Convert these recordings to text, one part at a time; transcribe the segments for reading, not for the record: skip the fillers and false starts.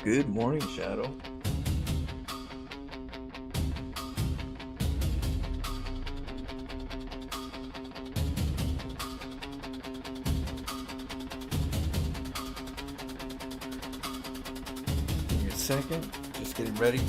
Good morning, Shadow. Give me a second. Just getting ready.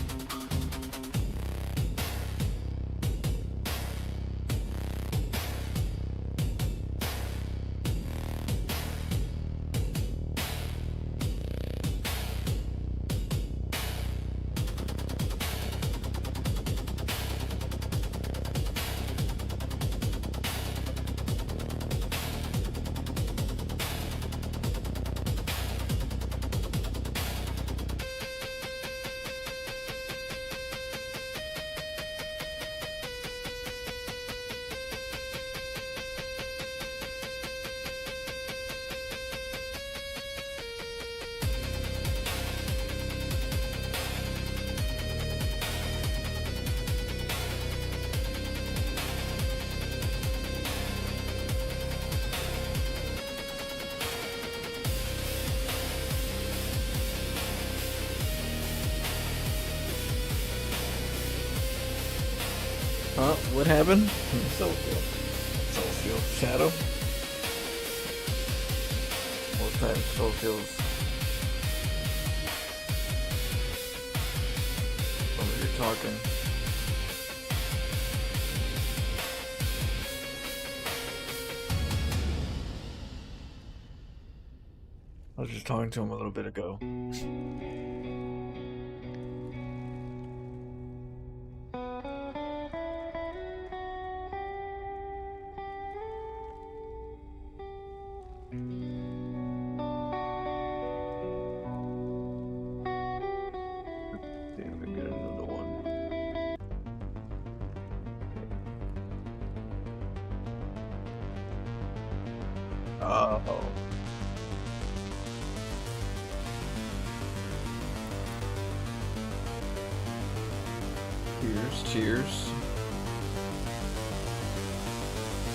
What happened? Social Shadow. What type of socials? Oh, you're talking. I was just talking to him a little bit ago. Oh. Cheers.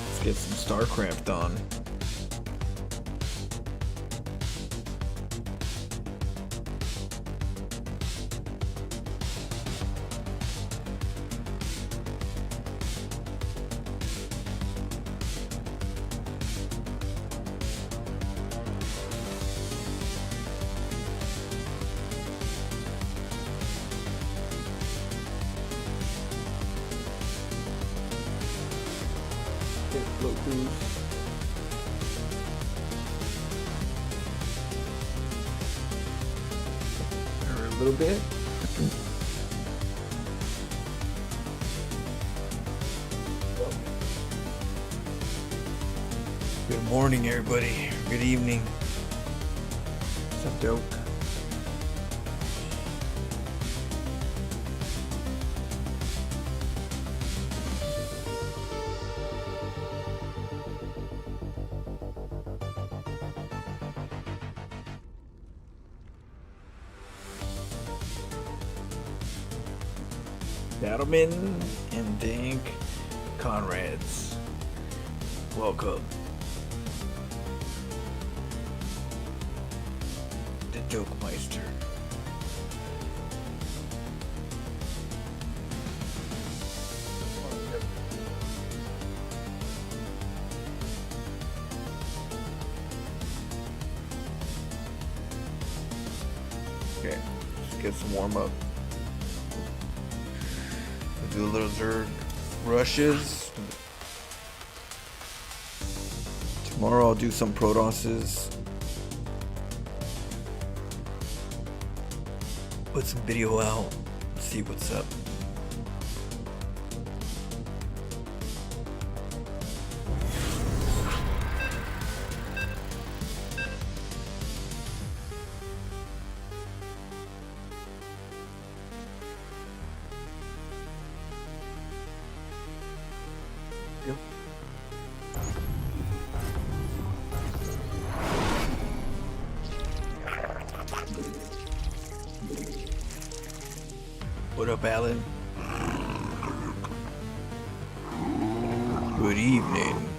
Let's get some StarCraft on. A little bit. Good morning, everybody. Good evening. What's up, Dope? Gentlemen and Dink Conrads, welcome to Joke Meister. Okay, let's get some warm up. Do a little Zerg rushes. Tomorrow I'll do some Protosses. Put some video out. See what's up. Yep. What up, Alan? Good evening.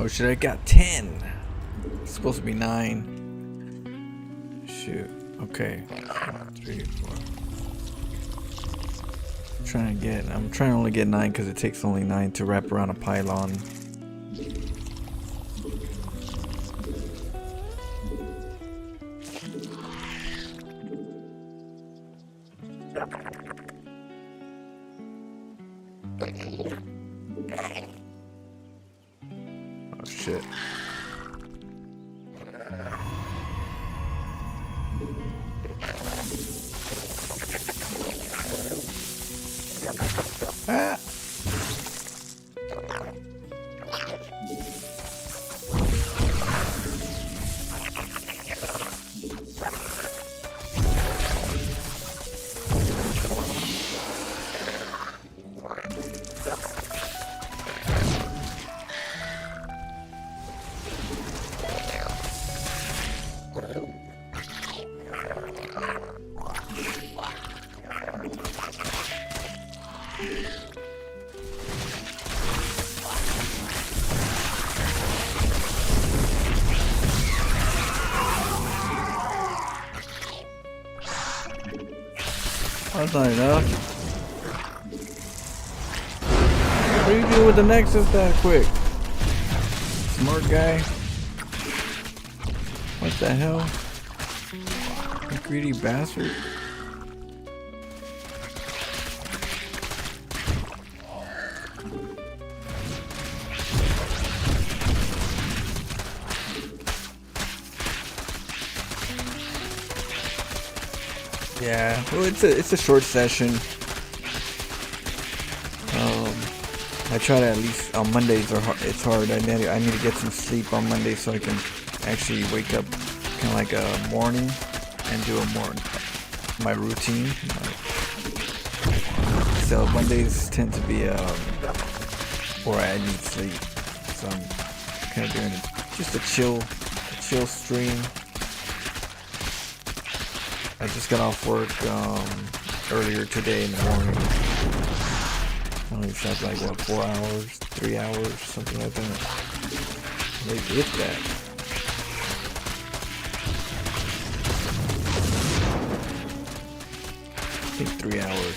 Oh shit, I got 10. It's supposed to be 9. Shoot. Okay. 3, 4. I'm trying to only get 9 because it takes only 9 to wrap around a pylon. Oh shit. Ah. That's not enough. What do you do with the Nexus that quick? Smart guy. What the hell? You greedy bastard. Yeah, well, it's a short session. I try to at least on Mondays it's hard. I need to get some sleep on Mondays so I can actually wake up kind of like a morning and do my routine. So Mondays tend to be where I need sleep. So I'm kind of doing just a chill stream. I just got off work earlier today in the morning. I only slept like what, 4 hours, 3 hours, something like that. Maybe hit that. I think 3 hours.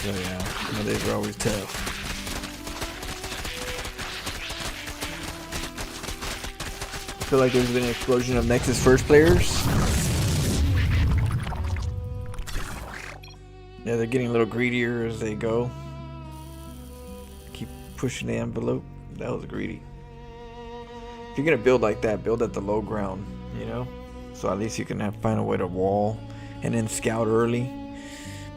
So yeah, Mondays are always tough. I feel like there's been an explosion of Nexus first players. Yeah, they're getting a little greedier as they go. Keep pushing the envelope. That was greedy. If you're gonna build like that, build at the low ground, you know? So at least you can find a way to wall and then scout early.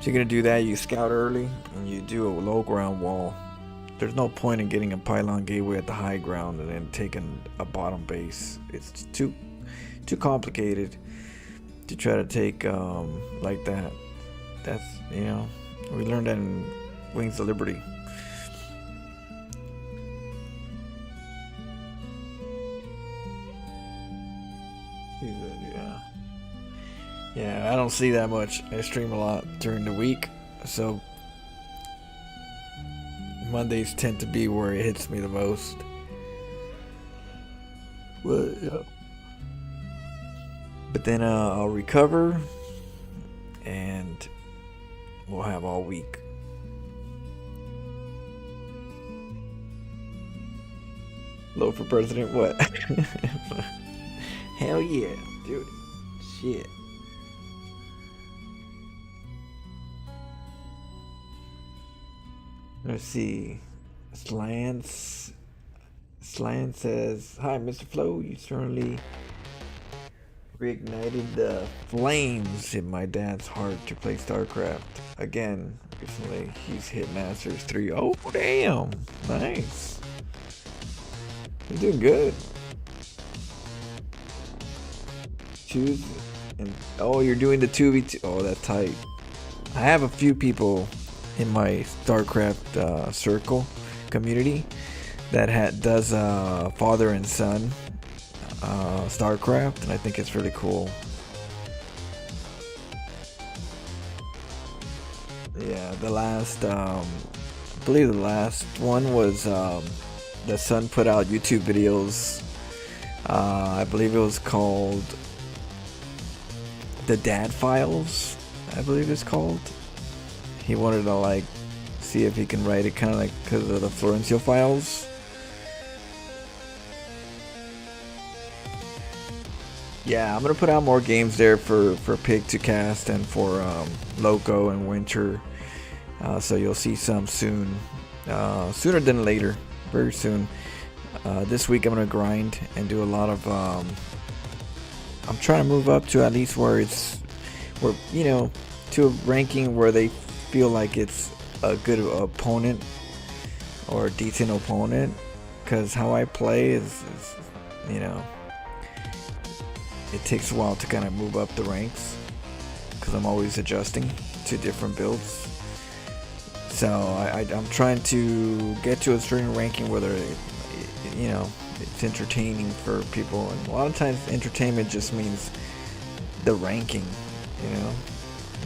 If you're gonna do that, you scout early and you do a low ground wall. There's no point in getting a pylon gateway at the high ground and then taking a bottom base. It's too complicated to try to take like that. That's, you know, we learned that in Wings of Liberty. Yeah, I don't see that much. I stream a lot during the week, so Mondays tend to be where it hits me the most. Well, yeah. But then I'll recover and we'll have all week. Low for president, what? Hell yeah, dude. Shit. Let's see. Slan says, "Hi, Mr. Flo. You certainly reignited the flames in my dad's heart to play StarCraft again. Recently, he's hit Masters 3. Oh, damn. Nice. You're doing good. Choose and oh, you're doing the 2v2. Oh, that's tight. I have a few people in my StarCraft circle community that does father and son StarCraft, and I think it's really cool. Yeah, I believe the last one was the son put out YouTube videos. I believe it was called The Dad Files, I believe it's called. He wanted to like see if he can write it kind of like because of the Florencio Files. Yeah, I'm gonna put out more games there for Pig to cast and for Loco and Winter. So you'll see some soon, sooner than later, very soon. This week I'm gonna grind and do a lot of. I'm trying to move up to at least where to a ranking where they feel like it's a good opponent or a decent opponent. Because how I play is it takes a while to kind of move up the ranks because I'm always adjusting to different builds. So I'm trying to get to a certain ranking where it's entertaining for people, and a lot of times entertainment just means the ranking,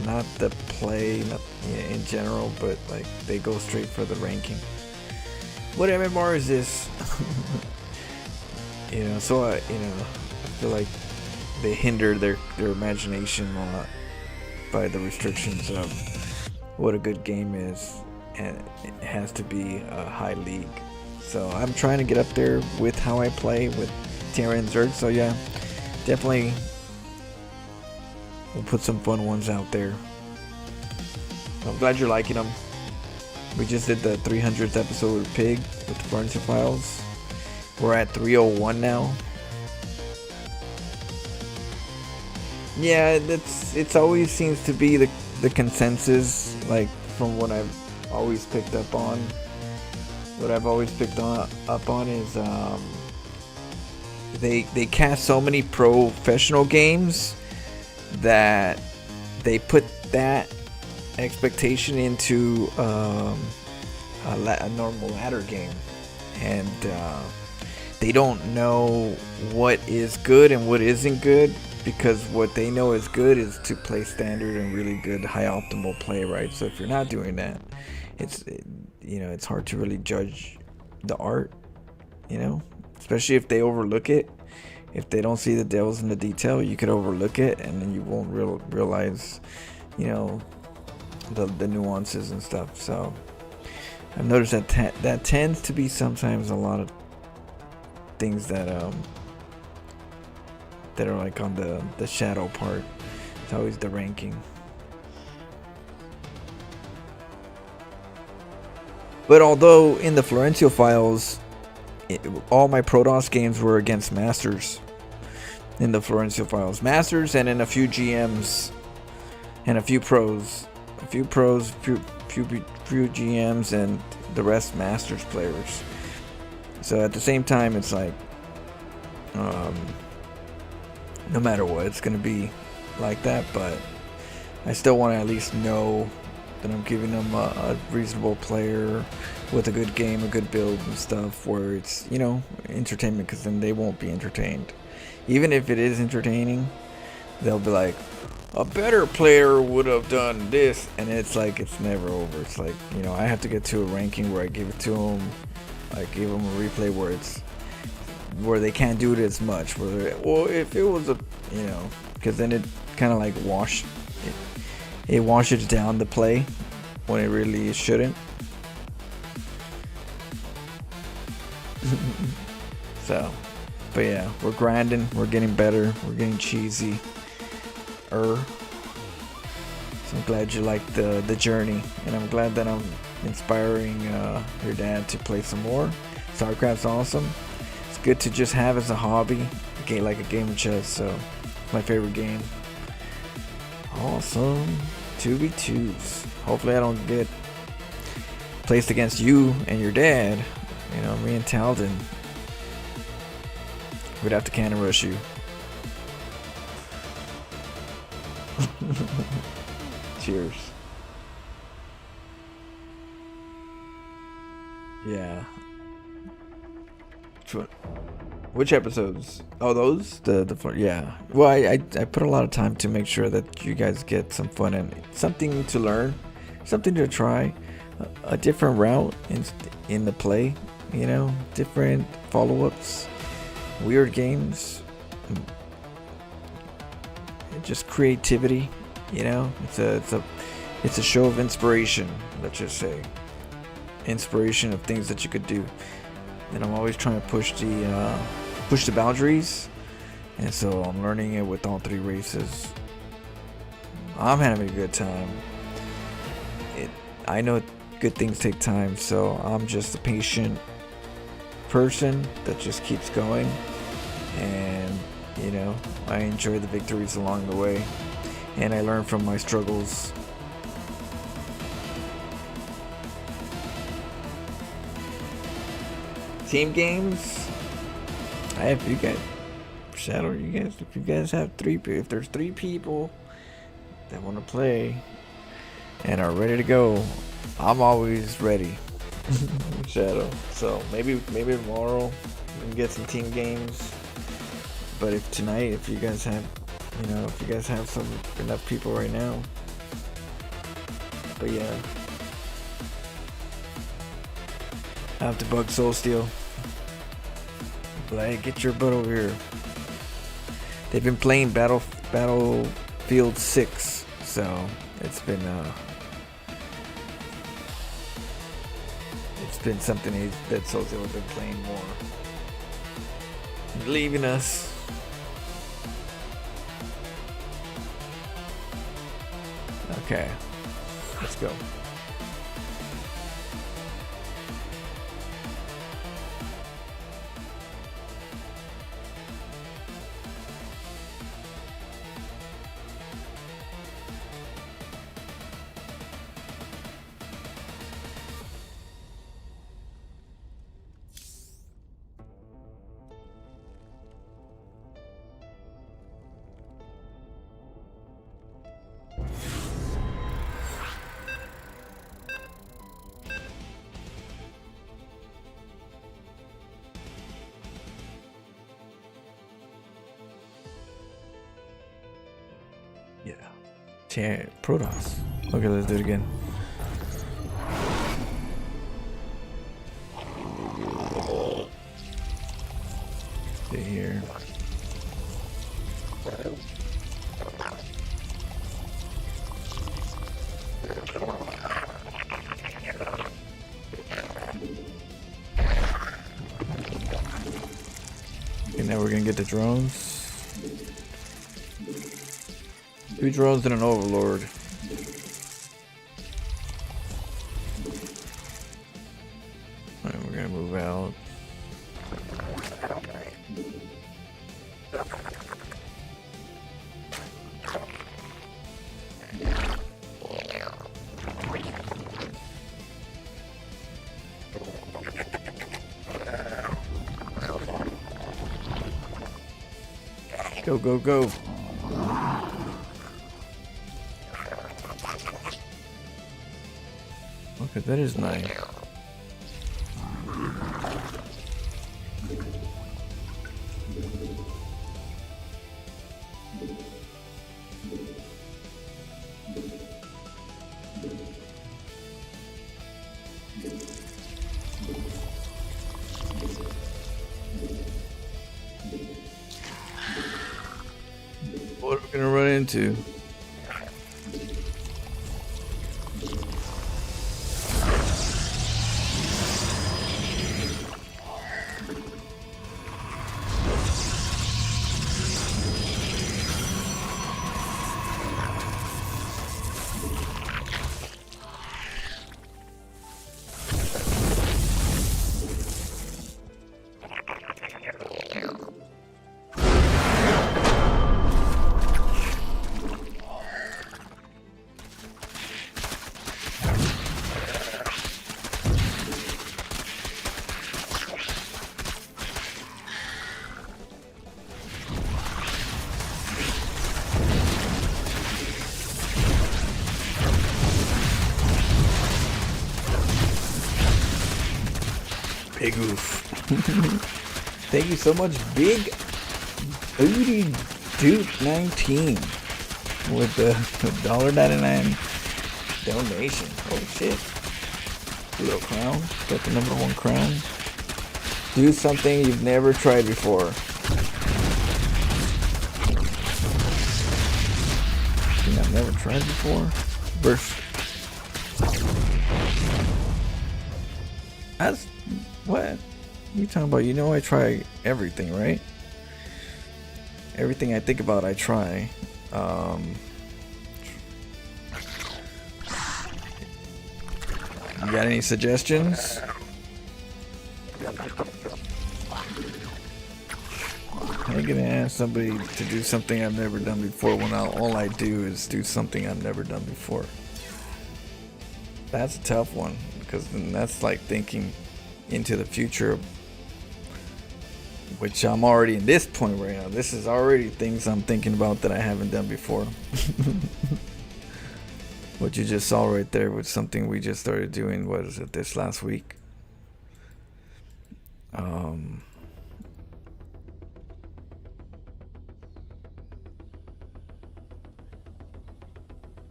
not the play, not in general, but like they go straight for the ranking. What MMR is this? So I feel like they hinder their imagination a lot by the restrictions of what a good game is, and it has to be a high league. So I'm trying to get up there with how I play with Terra and Zerg. So yeah, definitely we'll put some fun ones out there. I'm glad you're liking them. We just did the 300th episode with Pig with the Florencio Files. We're at 301 now. Yeah, it's always seems to be the consensus, like from what I've always picked up on. What I've always picked up on is they cast so many professional games that they put that expectation into a normal ladder game, and they don't know what is good and what isn't good, because what they know is good is to play standard and really good high optimal play, right? So if you're not doing that, it's hard to really judge the art, especially if they overlook it. If they don't see the devil's in the detail, you could overlook it, and then you won't realize, the nuances and stuff. So I've noticed that tends to be sometimes a lot of things that are like on the shadow part. It's always the ranking. But although in the Florencio Files, all my Protoss games were against Masters. In the Florencio Files, Masters, and in a few GMs and a few pros, few GMs, and the rest Masters players. So at the same time, it's like, no matter what, it's gonna be like that. But I still want to at least know that I'm giving them a reasonable player with a good game, a good build and stuff, where it's entertainment, because then they won't be entertained. Even if it is entertaining, they'll be like, a better player would have done this, and it's like it's never over. It's like, I have to get to a ranking where I give it to them. I give them a replay where they can't do it as much. Well, if it was because then it kind of like it washes down the play when it really shouldn't. So, but yeah, we're grinding, we're getting better, we're getting cheesy. So I'm glad you like the journey, and I'm glad that I'm inspiring your dad to play some more. StarCraft's awesome. It's good to just have as a hobby, like a game of chess. So it's my favorite game. Awesome. 2v2s. Hopefully I don't get placed against you and your dad. Me and Talden. We'd have to cannon rush you. Cheers. Yeah. Which episodes? Oh, those yeah. Well, I put a lot of time to make sure that you guys get some fun and something to learn, something to try, a different route in the play. You know, different follow-ups, weird games, just creativity. You know, it's a show of inspiration. Let's just say, inspiration of things that you could do. And I'm always trying to push the boundaries, and so I'm learning it with all three races. I'm having a good time. I know good things take time, so I'm just a patient person that just keeps going, and you know, I enjoy the victories along the way, and I learn from my struggles. Team games, I have you guys. Shadow, you guys. If you guys have if there's 3 people that want to play and are ready to go, I'm always ready. Shadow. So maybe tomorrow we can get some team games. But if tonight, if you guys have, if you guys have enough people right now. But yeah, I have to bug Soul Steel. Like, get your butt over here. They've been playing Battlefield 6, so it's been something that Soul Steel has been playing more. Leaving us. Okay, let's go. Yeah. Protoss. Okay, let's do it again. Stay here. Okay, now we're gonna get the drones. 2 drones and an overlord. Alright, we're gonna move out. Go, go, go. Okay, that is nice. What are we gonna run into? Big oof. Thank you so much, Big Booty Duke 19 with the $1.99 donation. Oh shit. Little crown. Got the #1 crown. Do something you've never tried before. Thing I've never tried before. Verse. That's what you talking about? You know I try everything, right? Everything I think about, I try. You got any suggestions? I'm gonna ask somebody to do something I've never done before when all I do is do something I've never done before. That's a tough one, because then that's like thinking into the future, which I'm already in this point right now. This is already things I'm thinking about that I haven't done before. What you just saw right there was something we just started doing, what is it, this last week?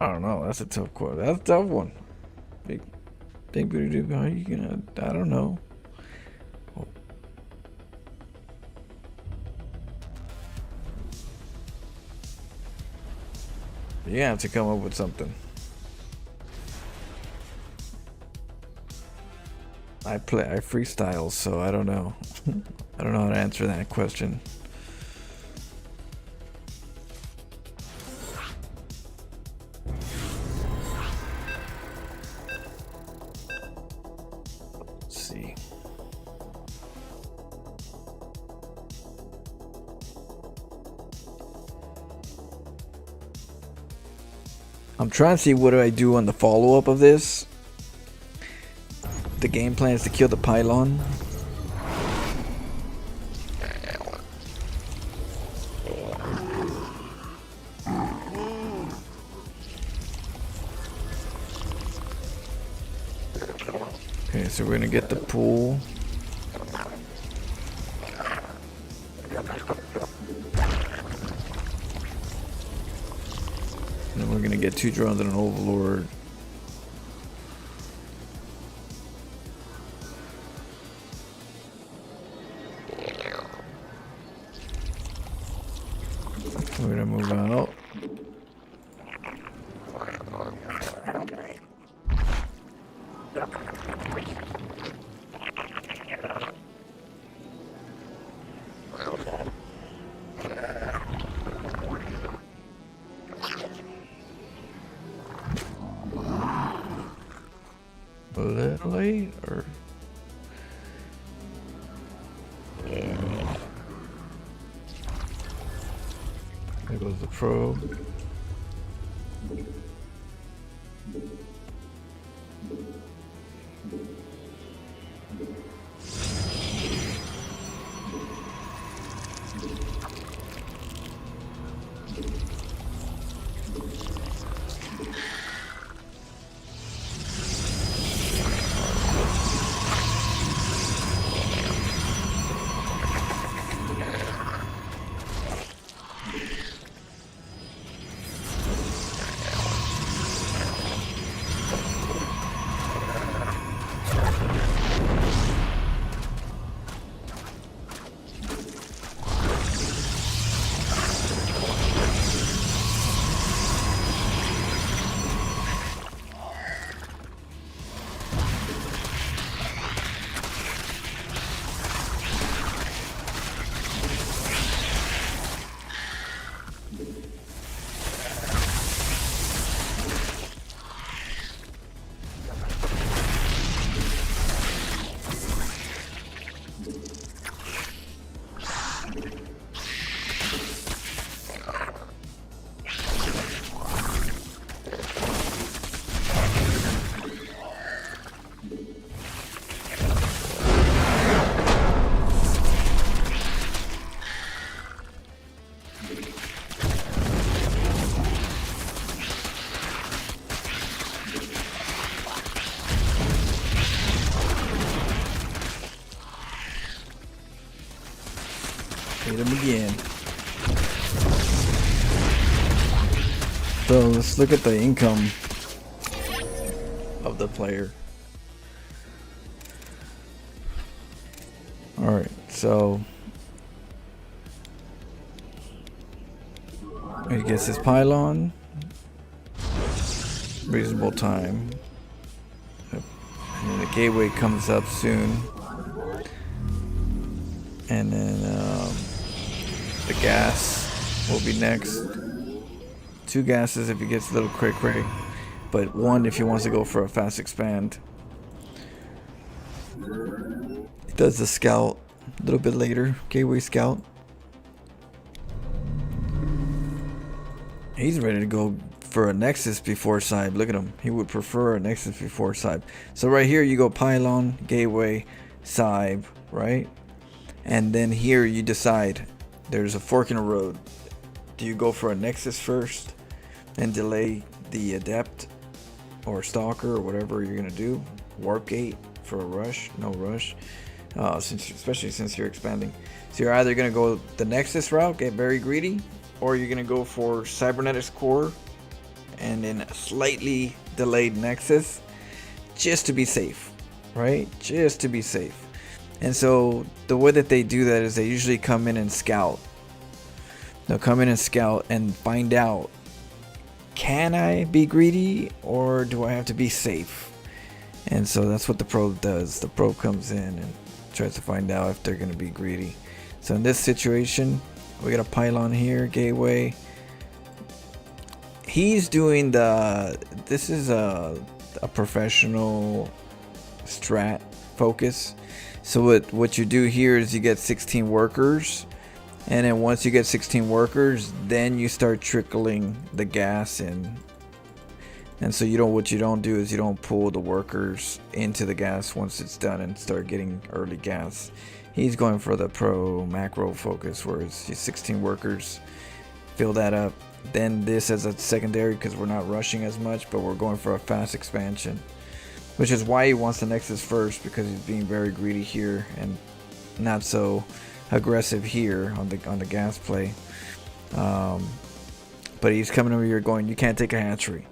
I don't know. That's a tough quote. That's a tough one. Big booty dude. How are you gonna? I don't know. Oh. You have to come up with something. I freestyle, so I don't know. I don't know how to answer that question. Let's see. I'm trying to see what do I do on the follow-up of this. The game plan is to kill the pylon. Okay, so we're gonna get the pool. And then we're gonna get 2 drones and an overlord. We're gonna move out. A little late, or there goes the probe. Hit him again. So let's look at the income of the player. Alright, so he gets his pylon. Reasonable time. And the gateway comes up soon. And then the gas will be next. 2 gases if he gets a little cray, but 1 if he wants to go for a fast expand. He does the scout a little bit later. Gateway scout. He's ready to go for a Nexus before side. Look at him. He would prefer a Nexus before side. So right here you go pylon, gateway, side, right? And then here you decide. There's a fork in the road. Do you go for a Nexus first and delay the Adept or Stalker or whatever you're gonna do? Warp Gate for a rush? No rush. Especially since you're expanding. So you're either gonna go the Nexus route, get very greedy, or you're gonna go for Cybernetics Core and then a slightly delayed Nexus just to be safe, right? Just to be safe. And so the way that they do that is they usually come in and scout. They'll come in and scout and find out, can I be greedy or do I have to be safe? And so that's what the probe does. The probe comes in and tries to find out if they're going to be greedy. So in this situation, we got a pylon here, gateway. He's doing this is a professional strat focus. So what you do here is you get 16 workers, and then once you get 16 workers, then you start trickling the gas in. And so what you don't do is you don't pull the workers into the gas once it's done and start getting early gas. He's going for the pro macro focus, where it's 16 workers, fill that up. Then this as a secondary because we're not rushing as much, but we're going for a fast expansion, which is why he wants the Nexus first, because he's being very greedy here and not so aggressive here on the gas play. But he's coming over here going, you can't take a hatchery.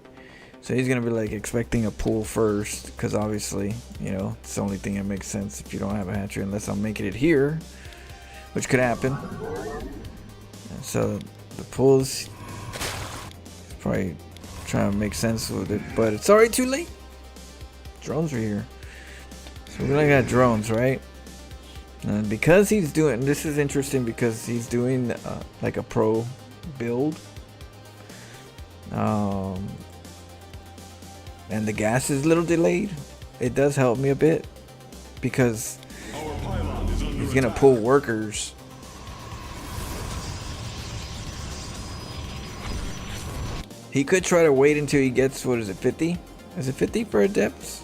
So he's gonna be like expecting a pull first, because obviously, it's the only thing that makes sense if you don't have a hatchery, unless I'm making it here, which could happen. And so the pulls, probably trying to make sense with it, but it's already too late. Drones are here. So we're looking at drones, right? And because he's doing, this is interesting because he's doing like a pro build. And the gas is a little delayed. It does help me a bit because he's gonna pull workers. He could try to wait until he gets, what is it, 50? Is it 50 for Adepts?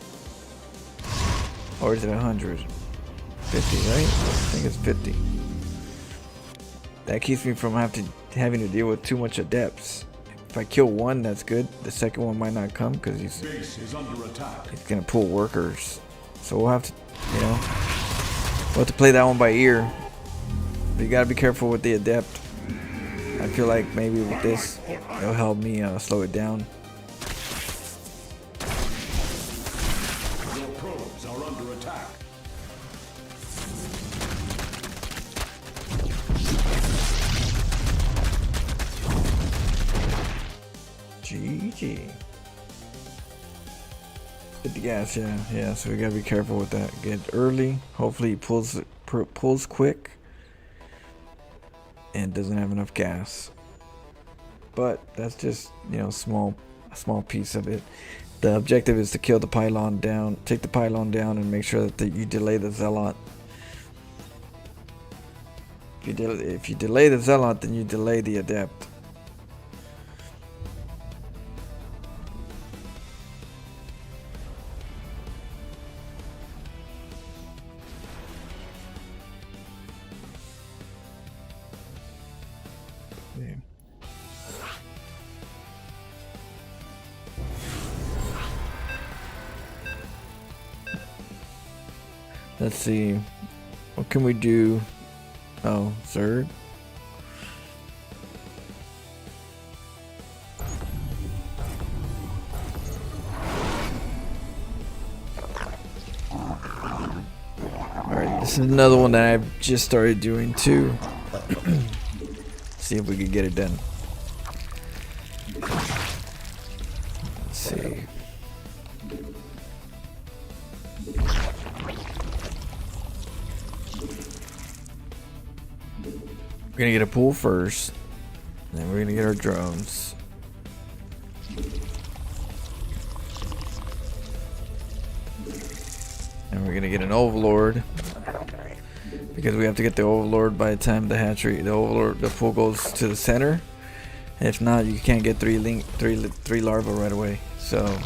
Or is it 100? 50, right? I think it's 50. That keeps me from having to deal with too much Adepts. If I kill one, that's good. The second one might not come because he's gonna pull workers. So we'll have to, we'll have to play that one by ear. But you gotta be careful with the Adept. I feel like maybe with this, it'll help me slow it down. Your probes are under attack. GG. Hit the gas, yeah. So we gotta be careful with that. Get early. Hopefully he pulls quick and doesn't have enough gas. But that's just a small piece of it. The objective is to kill the pylon down, take the pylon down, and make sure that you delay the zealot. If you delay the zealot, then you delay the adept. Let's see, what can we do? Oh, Zerg. This is another one that I've just started doing too. See if we can get it done. Let's see. We're gonna get a pool first, then we're gonna get our drones. And we're gonna get an overlord. Because we have to get the overlord by the time the hatchery, the pool goes to the center. If not, you can't get three larvae right away. So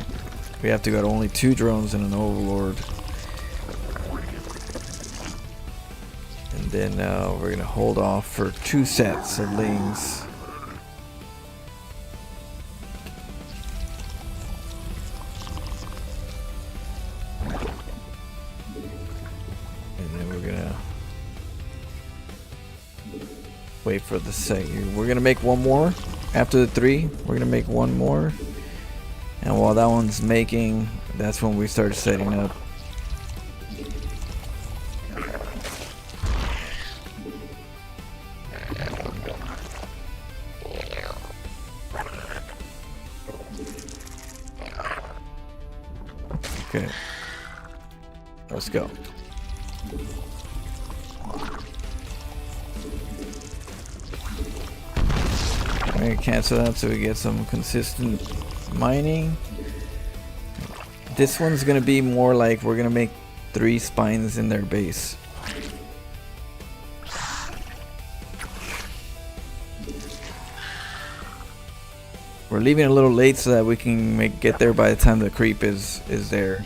we have to go to only 2 drones and an overlord. And then we're gonna hold off for 2 sets of lings. And then we're gonna wait for the second. We're gonna make one more after the 3. We're gonna make one more, and while that one's making, that's when we start setting up. Okay, let's go. I'm gonna cancel that so we get some consistent mining. This one's gonna be more like we're gonna make 3 spines in their base. We're leaving a little late so that we can get there by the time the creep is there.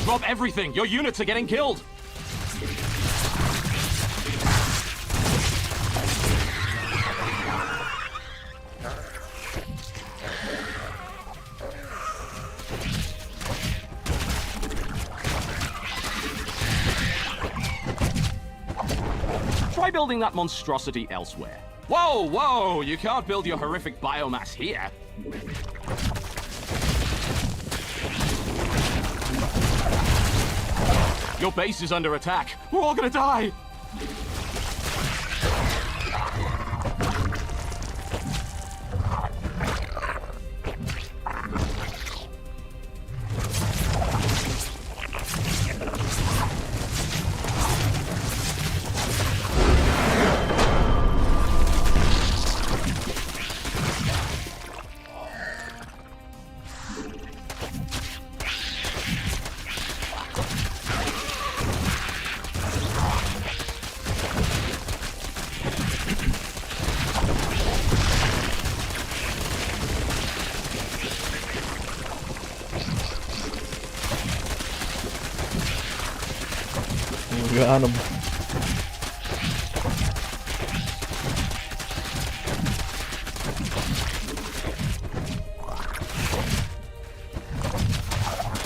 Drop everything! Your units are getting killed! Try building that monstrosity elsewhere. Whoa, whoa! You can't build your horrific biomass here. Your base is under attack. We're all gonna die! Got him.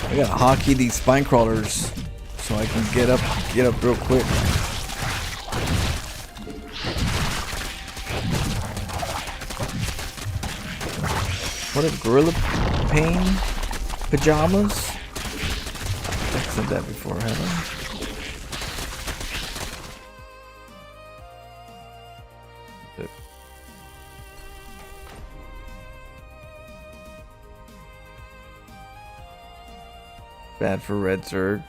I gotta hotkey these spine crawlers so I can get up real quick. What a gorilla pain pajamas. I've said that before, haven't I? Bad for red Zerg.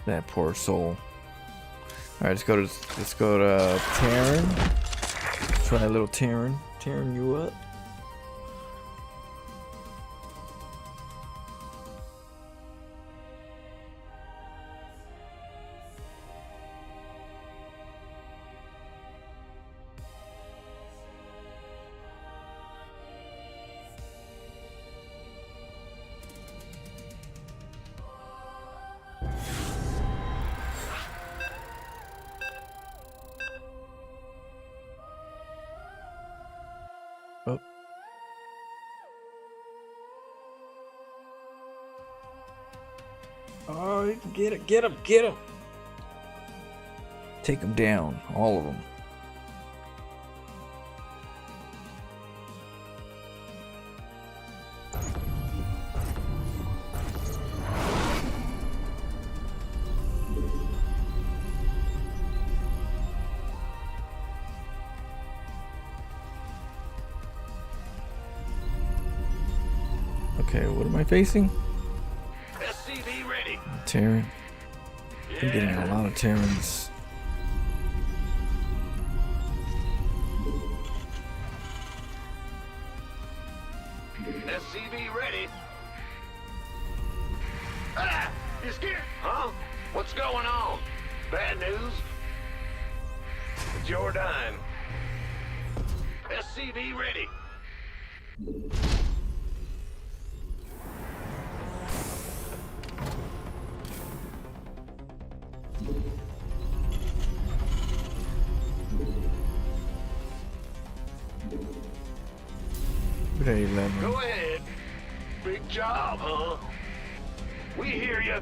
That poor soul. All right, let's go to Terran. Let's try a little Terran. Terran you up. Oh, get it, get him, get him. Take them down, all of them. Okay, what am I facing? SCV ready. Terran. I'm getting a lot of Terrans. SCV ready. Ah! You scared? Huh? What's going on? Bad news? It's your dime. SCV ready. Grade 11. Go ahead. Big job, huh? We hear you.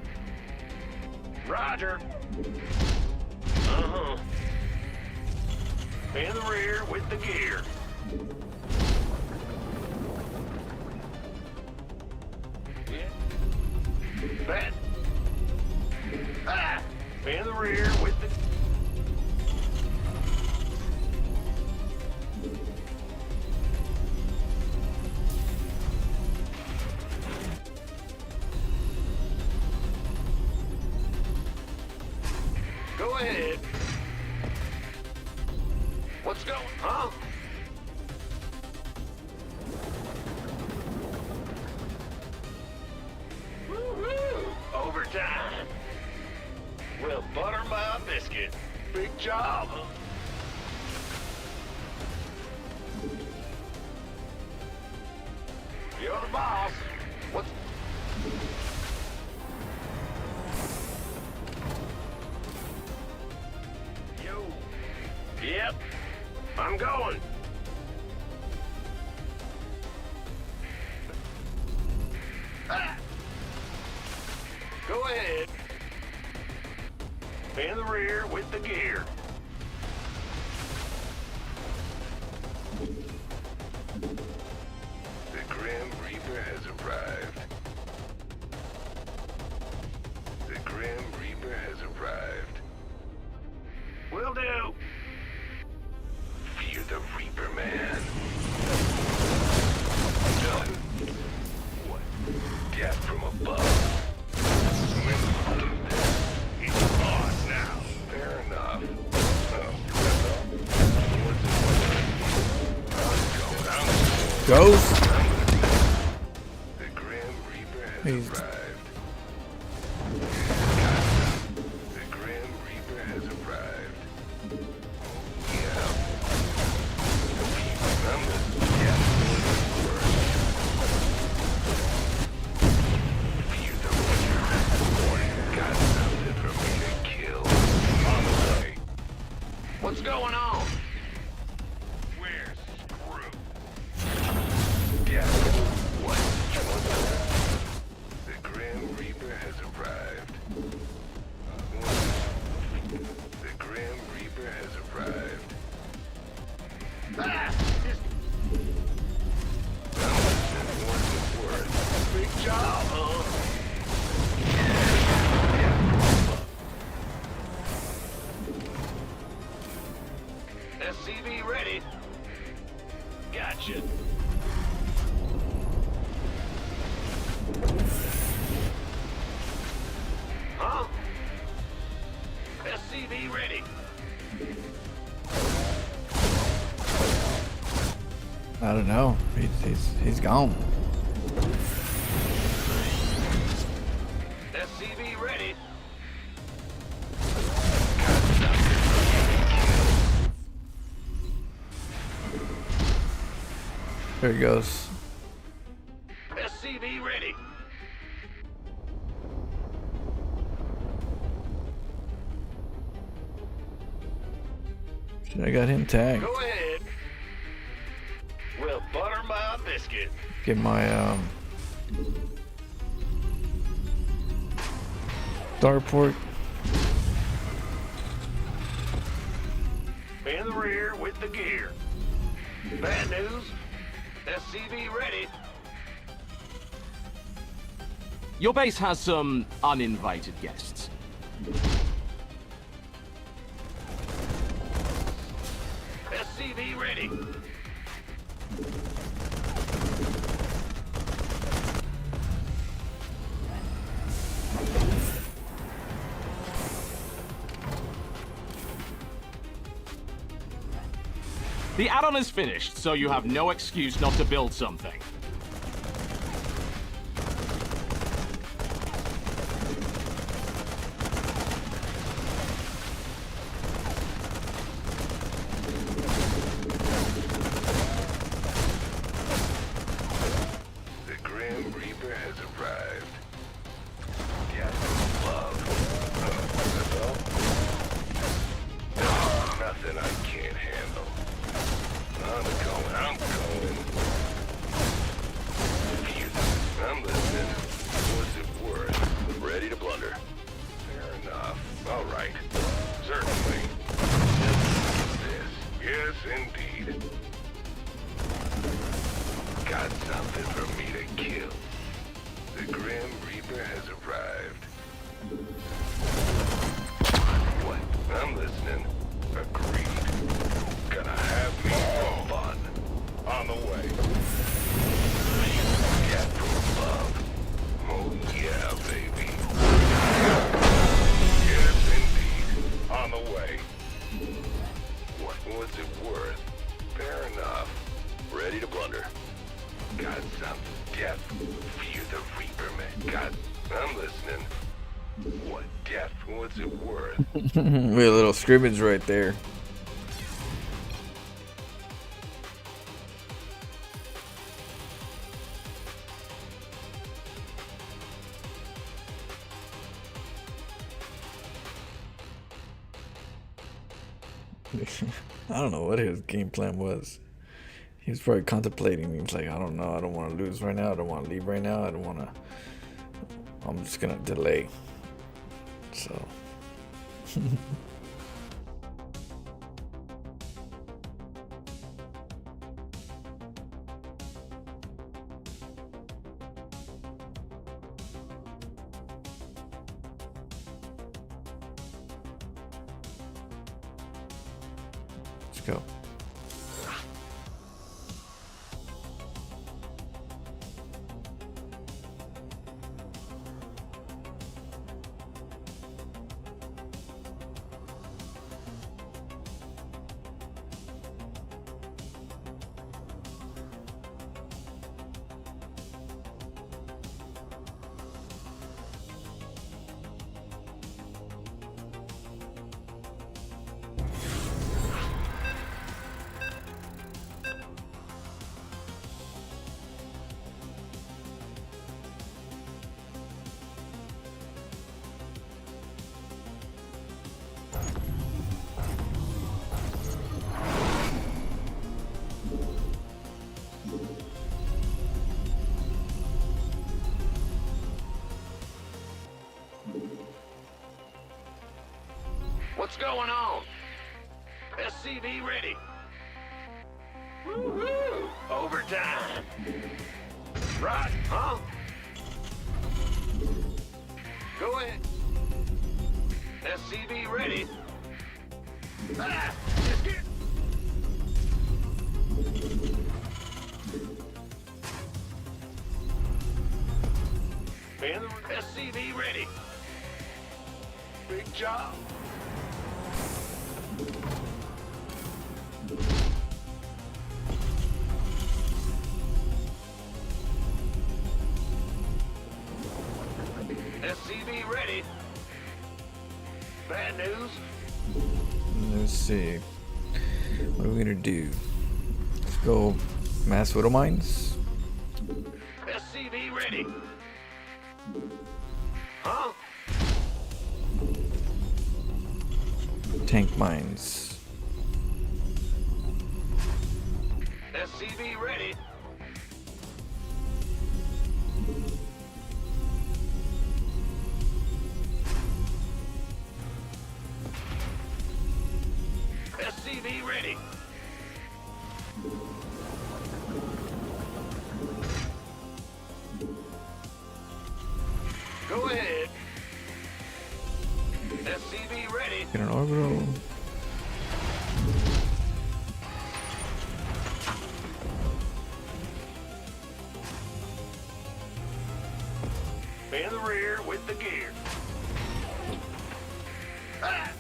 Roger. Uh-huh. In the rear with the gear. Yeah. Bet. Ah! In the rear with the... Go ahead. What's going, huh? Woo-hoo! Overtime. Well, butter my biscuit. Big job, huh? You're the boss. What's... Yo. Yep. I'm going. Ah. Go ahead. In the rear with the gear. The Grim Reaper has arrived. The Grim Reaper has arrived. Will do. Fear the Reaper, man. Done. What? Death from above. He's the boss now. Fair enough. Ghost? The Grim Reaper has He's- arrived. The Grim Reaper has arrived. Yeah. Fear the Reaper. Got something for me to kill. On the way. What's going on? We're screwed. Yeah. What? The Grim Reaper has arrived. The Grim Reaper has arrived. Ah! More than worth. Big job, huh? SCV ready. Gotcha. Huh? SCV ready. I don't know. He's gone. SCV ready. There he goes. SCV ready. Shit, I got him tagged. Go ahead. Well, butter my biscuit. Get my starport. In the rear with the gear. Bad news. SCV ready. Your base has some uninvited guests. SCV ready. The add-on is finished, so you have no excuse not to build something. The Grim Reaper has arrived. Get love. That's all? Nothing I can't handle. I'm going. I'm listening. What's it worth? Ready to blunder. Fair enough. All right. Certainly. This. Yes, indeed. Got something for me to kill. The Grim Reaper has arrived. What? I'm listening. Agreed. Gonna have me some fun. On the way. Get from love. Oh yeah, baby. Yes, indeed. On the way. What's it worth? Fair enough. Ready to blunder. Got some death. Fear the Reaper, man. I'm listening. What death? What's it worth? We had a little scrimmage right there. I don't know what his game plan was. He was probably contemplating. He's like, I don't know. I don't want to lose right now. I don't want to leave right now. I don't want to. I'm just going to delay. So. Let's go. What's going on? SCV ready. Woo-hoo! Overtime. Right, huh? Go ahead. SCV ready. Ah, just get. SCV ready. Big job. SCV ready. Bad news. Let's see. What are we gonna do? Let's go mass widow mines. SCV ready. Huh? Tank mines. SCV ready. SCV ready. Go ahead. SCV ready. Get an orbital. In the rear with the gear. Ah!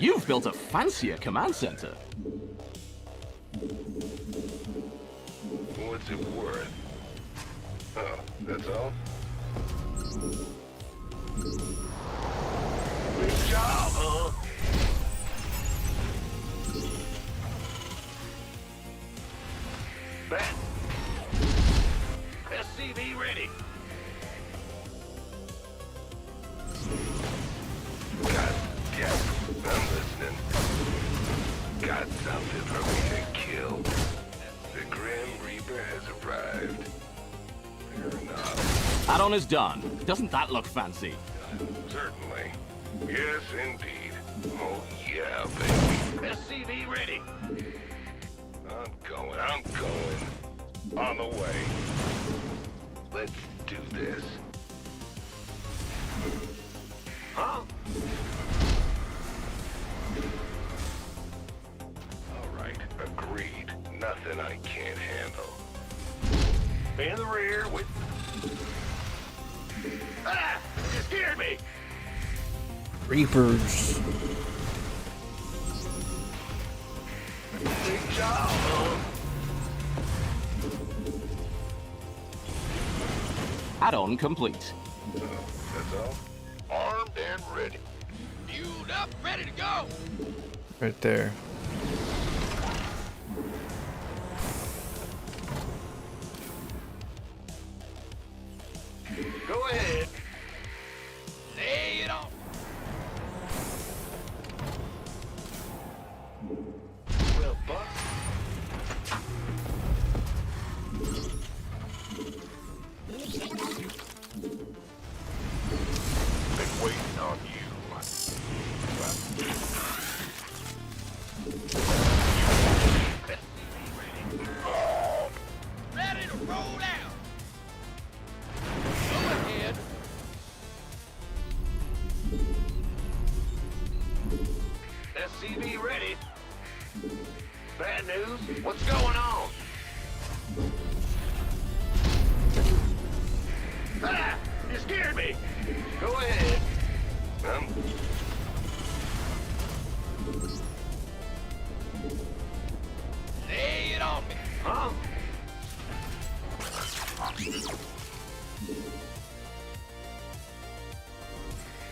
You've built a fancier command center. What's it worth? Oh, that's all? Big job, huh? Bet. SCV ready. God, yes, I'm listening. Got something for me to kill. The Grim Reaper has arrived. Fair enough. Add-on is done. Doesn't that look fancy? Certainly. Yes, indeed. Oh, yeah, baby. SCV ready. I'm going. On the way. Let's do this. Huh? All right, agreed. Nothing I can't handle. In the rear with... Ah! You scared me! Reapers. Big job, huh? Add-on complete. That's all? Armed and ready. Fueled up, ready to go! Right there. Go ahead. Lay it on. Well, Buck. Been waiting on you. Ready to roll out. Go ahead. SCV ready. Bad news? What's going on? Ah! You scared me! Go ahead. Lay it on me. Huh?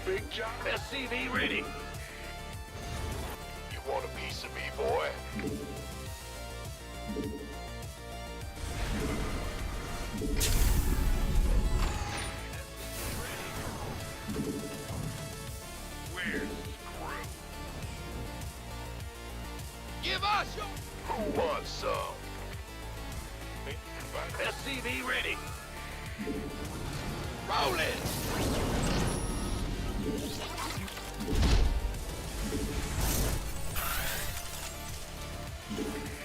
Big job. SCV ready. You want a piece of me, boy? Where's the crew? Give us your... Who wants some? SCV ready. Roll it.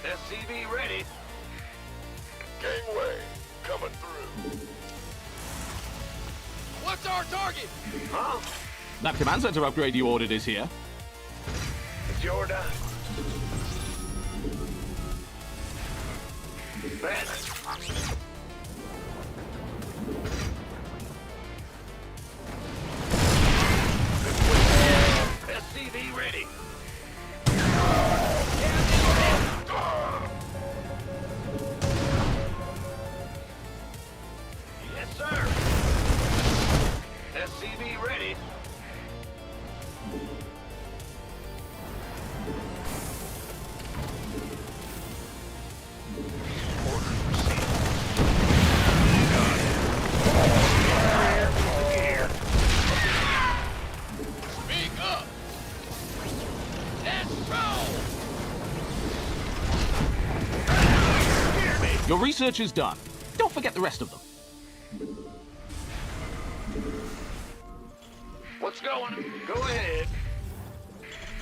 SCV ready. Gangway coming through. What's our target? Huh? That command center upgrade you ordered is here. It's your dime. Bet. SCV ready. Yes, sir. SCV ready. Your research is done. Don't forget the rest of them. What's going on? Go ahead.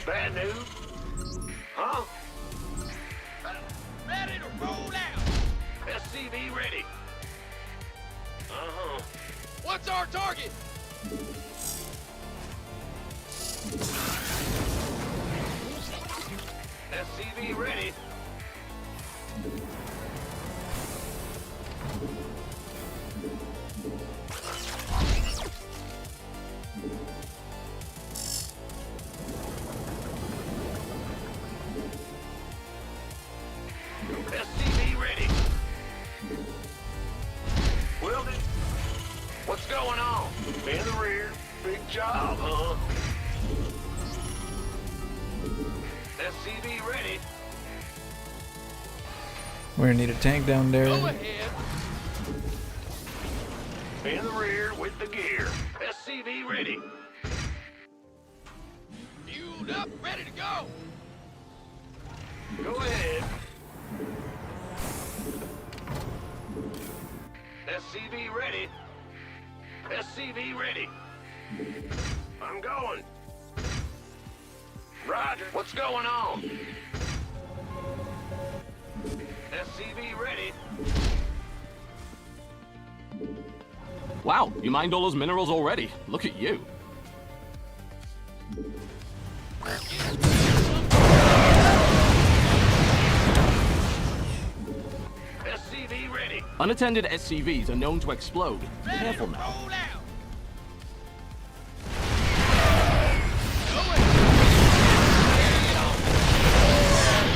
Bad news? Huh? Ready to roll out. SCV ready. Uh-huh. What's our target? SCV ready. SCV ready. Wielded. What's going on? In the rear. Big job, huh? SCV ready. We're gonna need a tank down there. Go ahead. In the rear with the gear. SCV ready. Fueled up, ready to go. Go ahead. SCV ready. SCV ready. I'm going. Roger. What's going on? SCV ready. Wow, you mined all those minerals already. Look at you. SCV ready. Unattended SCVs are known to explode. Ready Careful to now. roll out.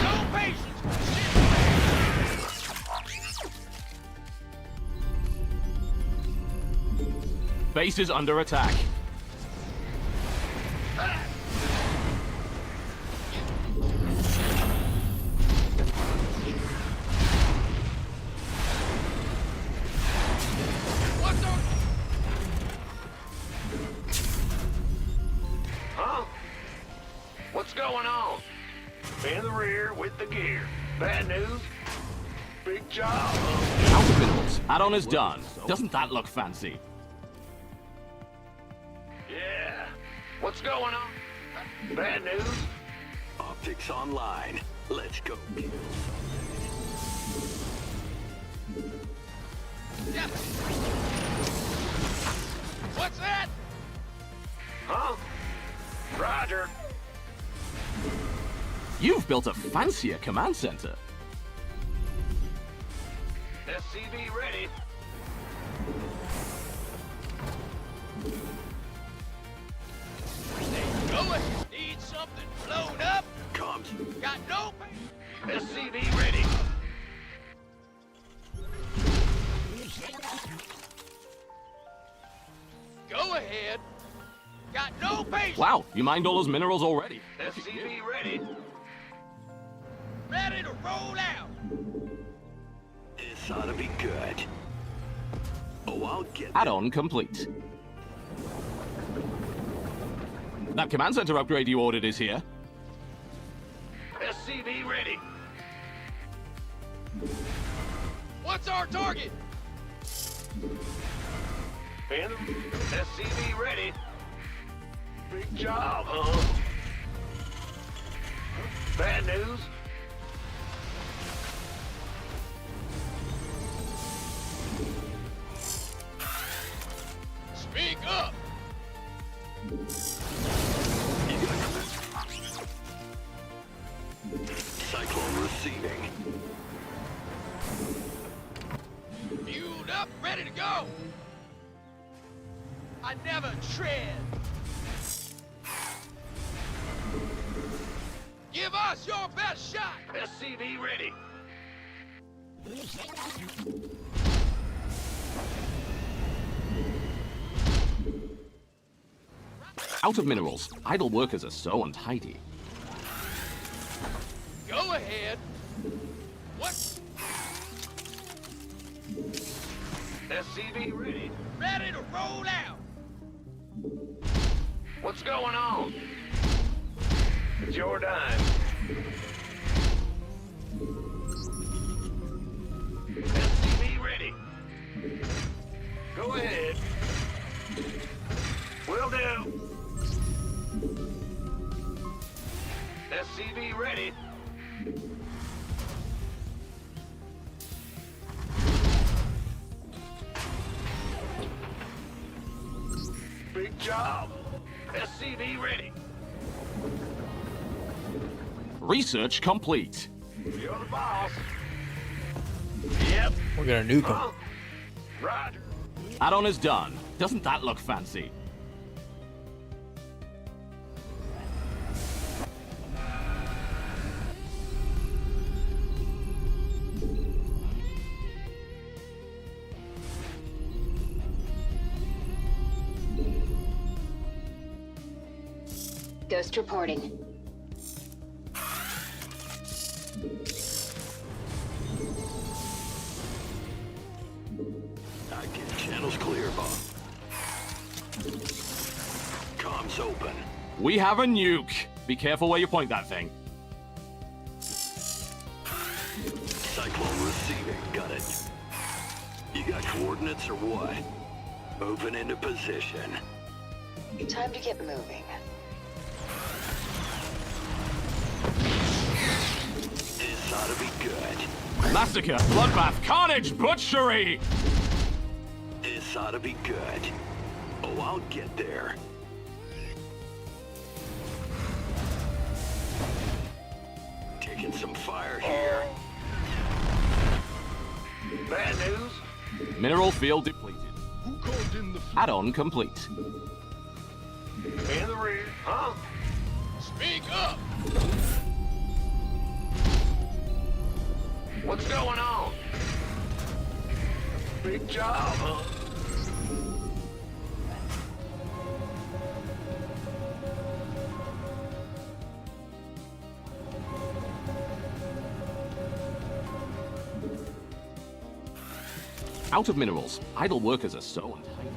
No patience. Base is under attack. What's our... Huh? What's going on? In the rear with the gear. Bad news? Big job, huh? Out of minerals. Add-on is done. Doesn't that look fancy? Yeah. What's going on? Bad news? Optics online. Let's go. Yeah. What's that? Huh? Roger. You've built a fancier command center. SCV ready. Go ahead. Need something blown up? Comms. Got no patience. SCV ready. Go ahead. Got no patience. Wow, you mined all those minerals already. Look at you. SCV ready. Ready to roll out. This ought to be good. Oh, I'll get that. Add-on complete. That command center upgrade you ordered is here. SCV ready. What's our target? In SCV ready. Big job, huh? Bad news? Speak up. Cyclone receiving. Fueled up, ready to go. I never tread. Give us your best shot. SCV ready. Out of minerals. Idle workers are so untidy. Go ahead. What? SCV ready. Ready to roll out. What's going on? It's your dime. SCV ready. Go ahead. Will do. job. SCV ready. Research complete. You're the boss. Yep. We're gonna nuke him. Huh? Roger. Add-on is done. Doesn't that look fancy? Ghost reporting. I get channels clear, Bob. Comms open. We have a nuke. Be careful where you point that thing. Cyclone receiving. Got it. You got coordinates or what? Moving into position. Time to get moving. This ought to be good. Massacre, bloodbath, carnage, butchery! This ought to be good. Oh, I'll get there. Taking some fire here. Bad news. Mineral field depleted. Who called in the Add-on complete. in the rear? Huh? Speak up! What's going on? Big job, huh? Out of minerals. Idle workers are so untidy.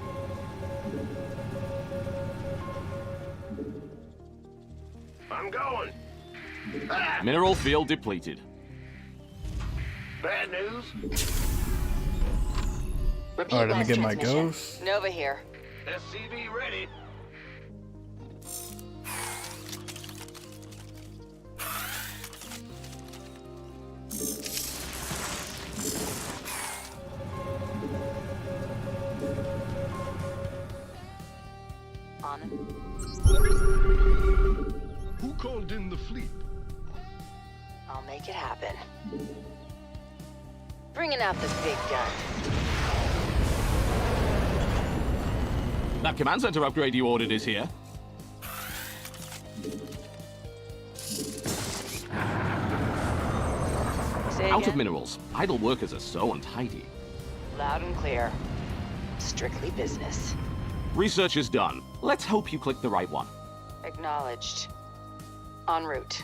I'm going. Ah, Mineral field depleted. bad news. Repeat All right, let me last get my transmission. ghost. Nova here. SCV ready. On. Who called in the fleet? I'll make it happen. Bringing out the big gun. That command center upgrade you ordered is here. Say Out again? of minerals. Idle workers are so untidy. Loud and clear. Strictly business. Research is done. Let's hope you click the right one. Acknowledged. En route.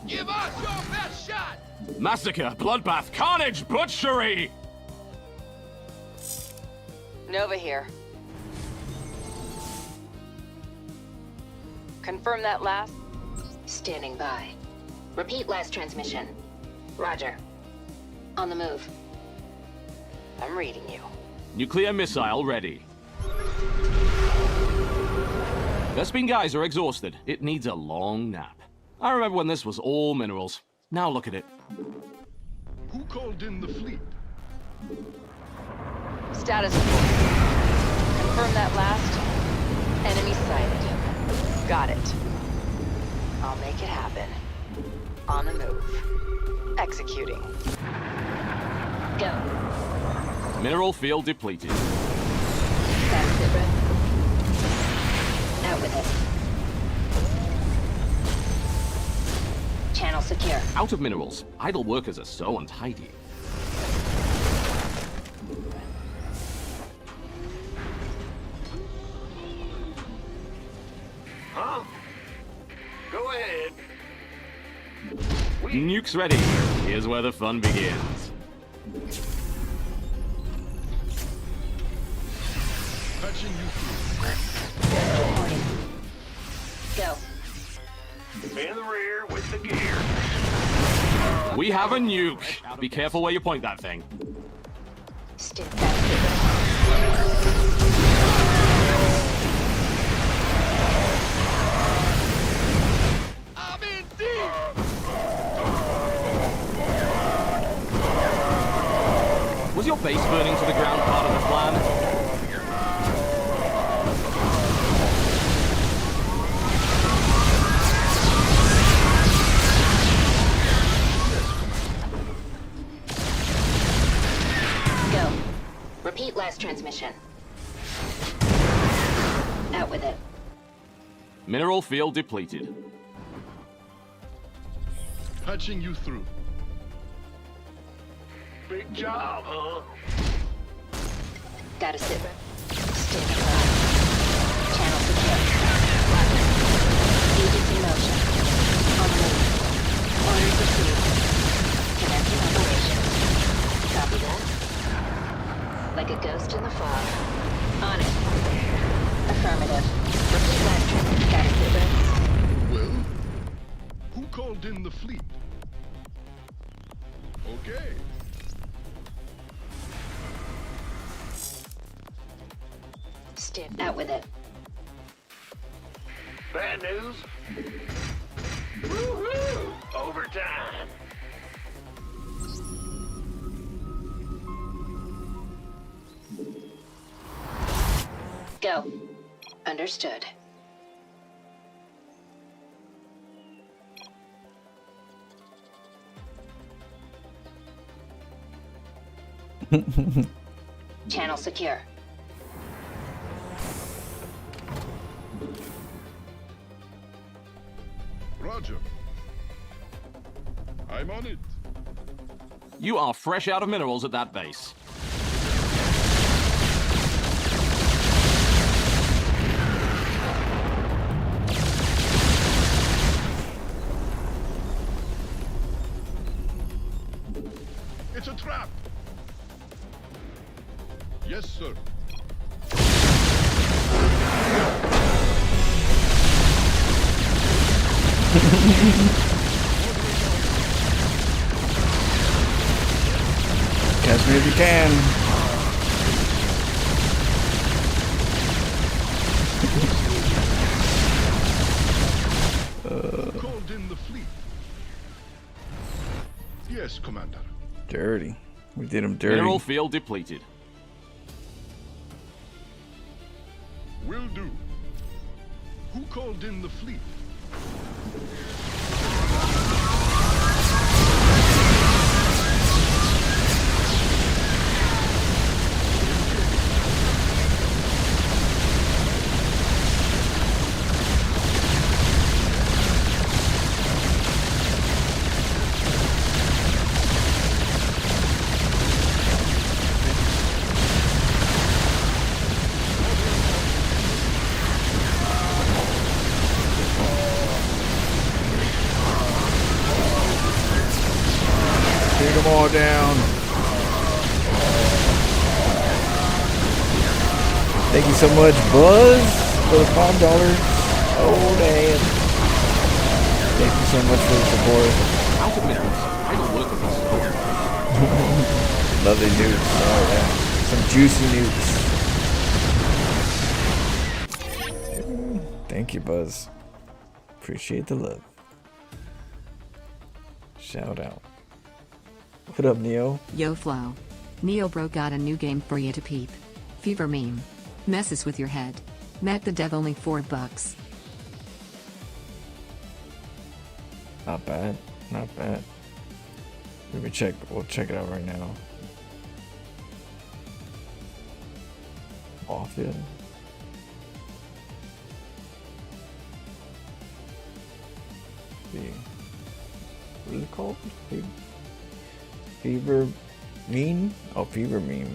Give us your best shot! Massacre, bloodbath, carnage, butchery! Nova here. Confirm that last. Standing by. Repeat last transmission. Roger. On the move. I'm reading you. Nuclear missile ready. Vespene guys are exhausted. It needs a long nap. I remember when this was all minerals. Now look at it. Who called in the fleet? Status report. Confirm that last. Enemy sighted. Got it. I'll make it happen. On the move. Executing. Go. Mineral field depleted. That's it, Red. Out with it. Channel secure. Out of minerals. Idle workers are so untidy. Huh? Go ahead. Nukes ready. Here's where the fun begins. Patching you through. Reporting. Go. In the rear with the gear. We have a nuke. Be careful where you point that thing. Stick that. I'm in deep! base burning to the ground part of the plan? Go. Repeat last transmission. Out with it. Mineral field depleted. Patching you through. Big job, huh? Gotta sit rep. Standing by. Channel secure. Agents in motion. On the move. Orders received. Commencing operations. Copy that. Like a ghost in the fog. On it. Affirmative. Repeat last trip. Gotta sit rep. Well, who called in the fleet? Okay. Stand out with it. Bad news? Woo-hoo! Overtime! Go. Understood. Channel secure. Roger. I'm on it. You are fresh out of minerals at that base. It's a trap. Yes, sir. Catch me if you can. Who called in the fleet? Yes, Commander. Dirty. We did him dirty. Mineral field depleted. Will do. Who called in the fleet? Take them all down. Thank you so much, Buzz, for the $5. Oh, damn. Thank you so much for the support. Out of minerals. I don't work with this. Lovely nukes. Oh, yeah. Some juicy nukes. Thank you, Buzz. Appreciate the love. Shout out. What up, Neo? Yo Flo. Neo bro got a new game for you to peep. Fever meme. Messes with your head. Met the dev only $4. Not bad. Not bad. Let me check. We'll check it out right now. Off it. See. What is it called? Fever meme? Oh, fever meme.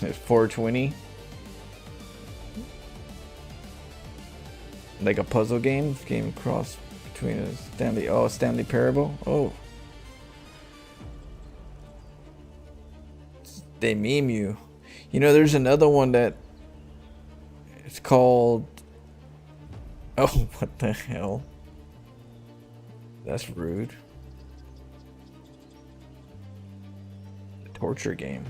It's 420. Like a puzzle game cross between a Stanley Parable. Oh. They meme you. You know, there's another one that it's called. Oh, what the hell? That's rude. A torture game.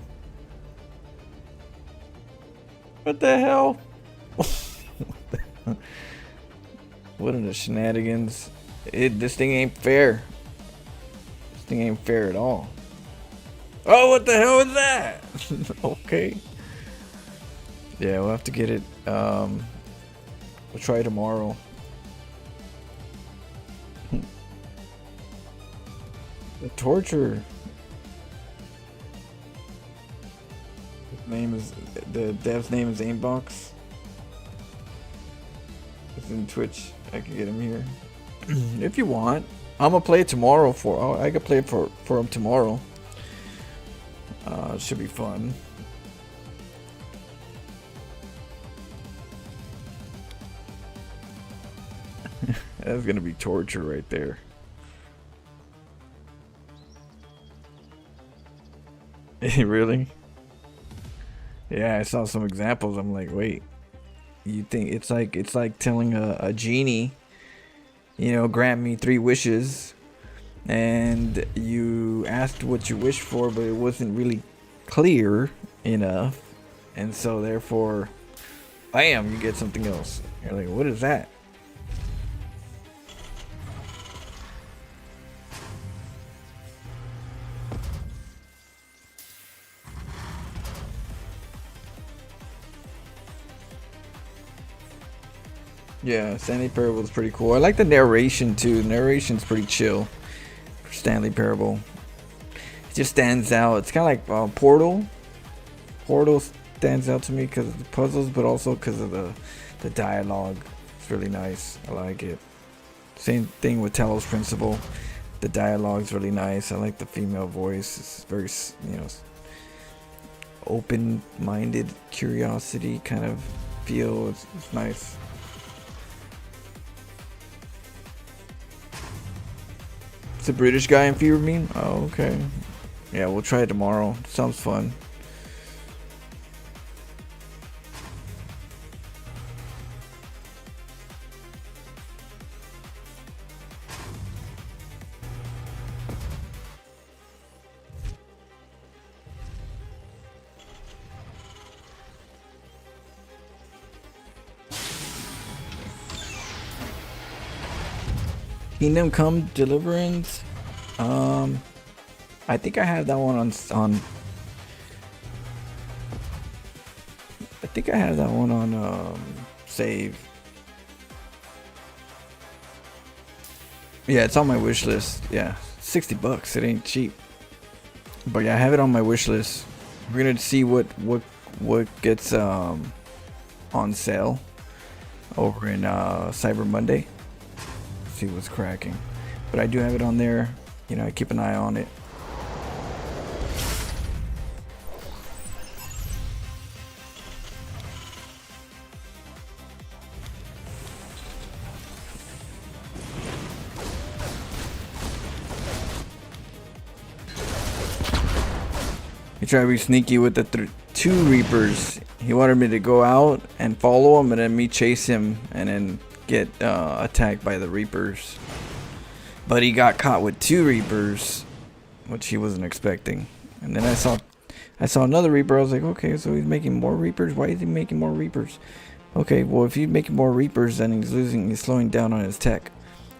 What the hell? What are the shenanigans? This thing ain't fair. This thing ain't fair at all. Oh, what the hell is that? Okay. Yeah, we'll have to get it. We'll try tomorrow. The torture. His name is the dev's name is Aimbox. It's in Twitch. I can get him here if you want. I'm gonna play it tomorrow I could play it for him tomorrow. It should be fun. That's gonna be torture right there. Really? Yeah, I saw some examples. I'm like, wait, you think it's like telling a genie, you know, grant me 3 wishes, and you asked what you wished for, but it wasn't really clear enough, and so therefore, bam, you get something else. You're like, what is that? Yeah, Stanley Parable is pretty cool. I like the narration too. The narration's pretty chill for Stanley Parable. It just stands out. It's kind of like Portal. Portal stands out to me because of the puzzles, but also because of the dialogue. It's really nice. I like it. Same thing with Talos Principle. The dialogue's really nice. I like the female voice. It's very, you know, open-minded curiosity kind of feel. It's nice. It's a British guy in Fever Meme? Oh, okay. Yeah, we'll try it tomorrow. Sounds fun. Kingdom Come Deliverance. I think I have that one on. I think I have that one on save. Yeah, it's on my wish list. Yeah, $60. It ain't cheap. But yeah, I have it on my wish list. We're gonna see what gets on sale over in Cyber Monday. See what's cracking, but I do have it on there. You know, I keep an eye on it. He tried to be sneaky with the 2 Reapers. He wanted me to go out and follow him, and then me chase him, and then get attacked by the Reapers. But he got caught with 2 Reapers, which he wasn't expecting. And then I saw another Reaper. I was like, okay, so he's making more Reapers. Why is he making more Reapers? Okay, well, if he's making more Reapers, then he's slowing down on his tech.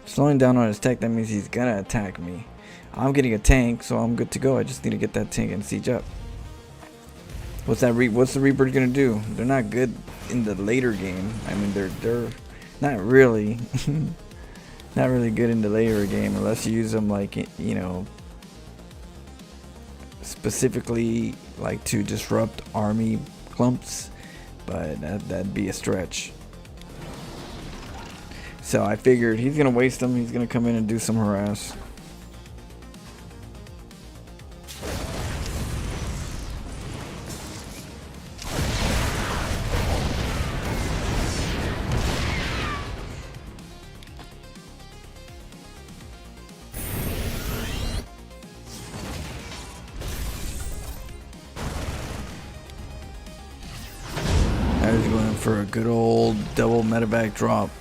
Slowing down on his tech, that means he's gonna attack me. I'm getting a tank, so I'm good to go. I just need to get that tank and siege up. What's the Reaper gonna do? They're not good in the later game. I mean, they're not really not really good in the later game unless you use them, like, you know, specifically like to disrupt army clumps, but that'd be a stretch. So I figured he's gonna waste them. He's gonna come in and do some harass. I was going for a good old double medevac drop.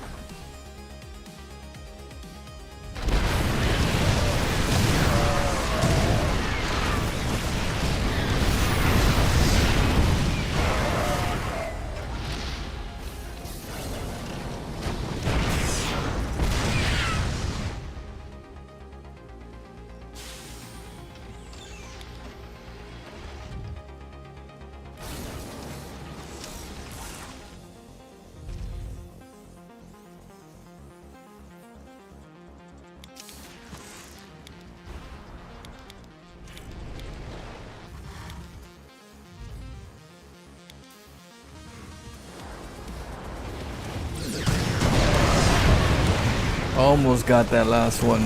Almost got that last one.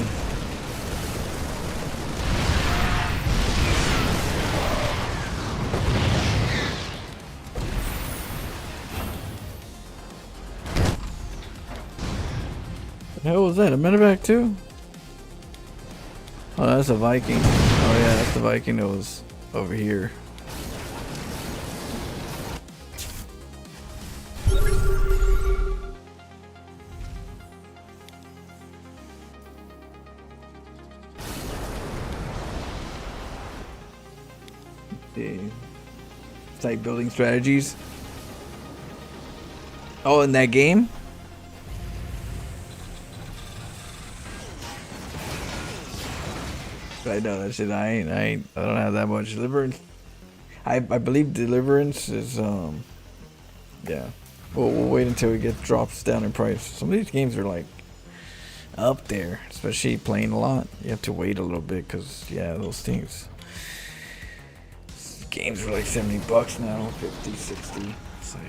What the hell was that? A medevac too? Oh, that's a Viking. Oh yeah, that's the Viking that was over here. Type building strategies. Oh, in that game? I know that shit. I don't have that much. Deliverance. I believe Deliverance is yeah. We'll wait until it gets drops down in price. Some of these games are like up there, especially playing a lot. You have to wait a little bit because yeah, those things. Games are like $70 now, 50, 60. It's like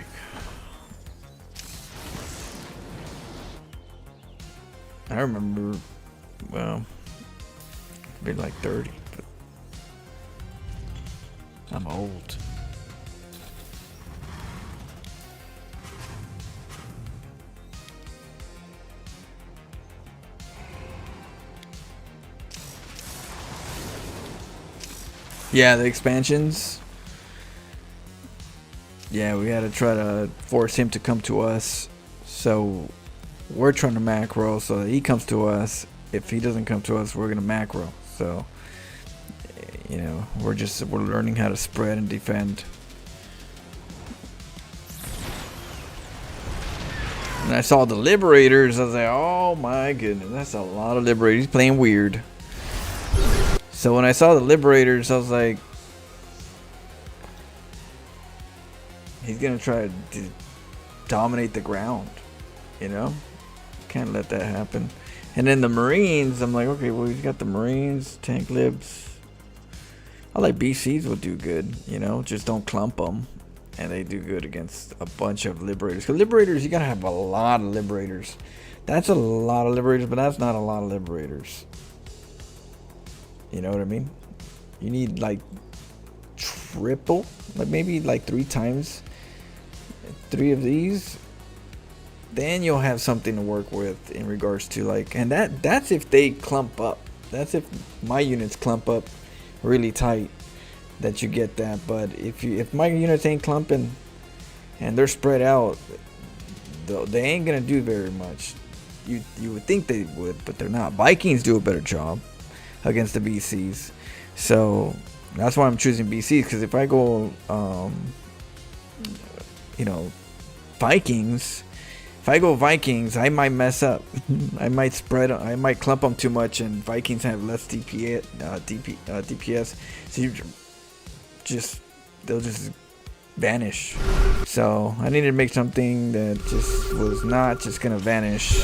I remember, well, been like 30, but I'm old. Yeah, the expansions. Yeah, we had to try to force him to come to us. So we're trying to macro so that he comes to us. If he doesn't come to us, we're gonna macro. So you know, we're learning how to spread and defend. And I saw the Liberators, I was like, oh my goodness, that's a lot of Liberators. He's playing weird. So when I saw the Liberators, I was like, he's gonna try to dominate the ground, you know? Can't let that happen. And then the Marines, I'm like, okay, well, he's got the Marines, tank libs. I like BCs will do good, you know? Just don't clump them. And they do good against a bunch of Liberators. Because Liberators, you gotta have a lot of Liberators. That's a lot of Liberators, but that's not a lot of Liberators. You know what I mean? You need like triple, like maybe like 3 times 3 of these. Then you'll have something to work with in regards to like, and that's if they clump up. That's if my units clump up really tight, that you get that. But if my units ain't clumping and they're spread out, they ain't gonna do very much. You would think they would, but they're not. Vikings do a better job against the BCs, so that's why I'm choosing BCs. Because if I go, you know, Vikings. If I go Vikings, I might mess up. I might clump them too much, and Vikings have less DPS. So they'll just vanish. So I needed to make something that just was not just gonna vanish.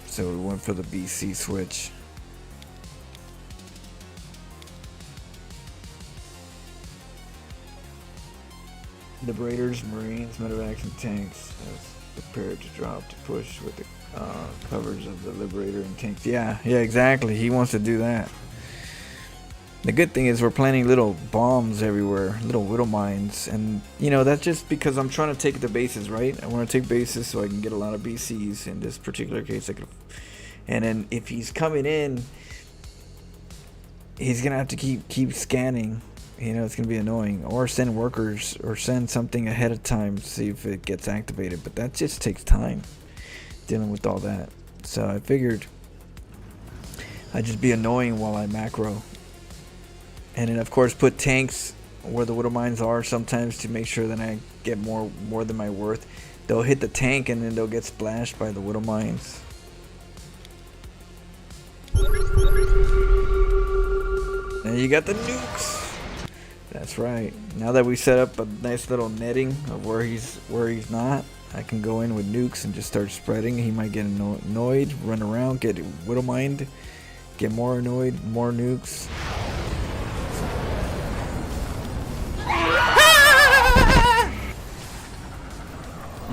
So we went for the BC switch. Liberators, Marines, medevacs, and tanks as prepared to drop to push with the coverage of the Liberator and tanks. Yeah, exactly. He wants to do that. The good thing is we're planting little bombs everywhere, little widow mines, and you know that's just because I'm trying to take the bases, right? I want to take bases so I can get a lot of BCs. In this particular case, and then if he's coming in, he's gonna have to keep scanning. You know, it's gonna be annoying. Or send workers, or send something ahead of time to see if it gets activated. But that just takes time dealing with all that. So I figured I'd just be annoying while I macro. And then of course put tanks where the widow mines are sometimes to make sure that I get more than my worth. They'll hit the tank and then they'll get splashed by the widow mines. And you got the nukes. That's right. Now that we set up a nice little netting of where he's not, I can go in with nukes and just start spreading. He might get annoyed, run around, get widow mined, get more annoyed, more nukes.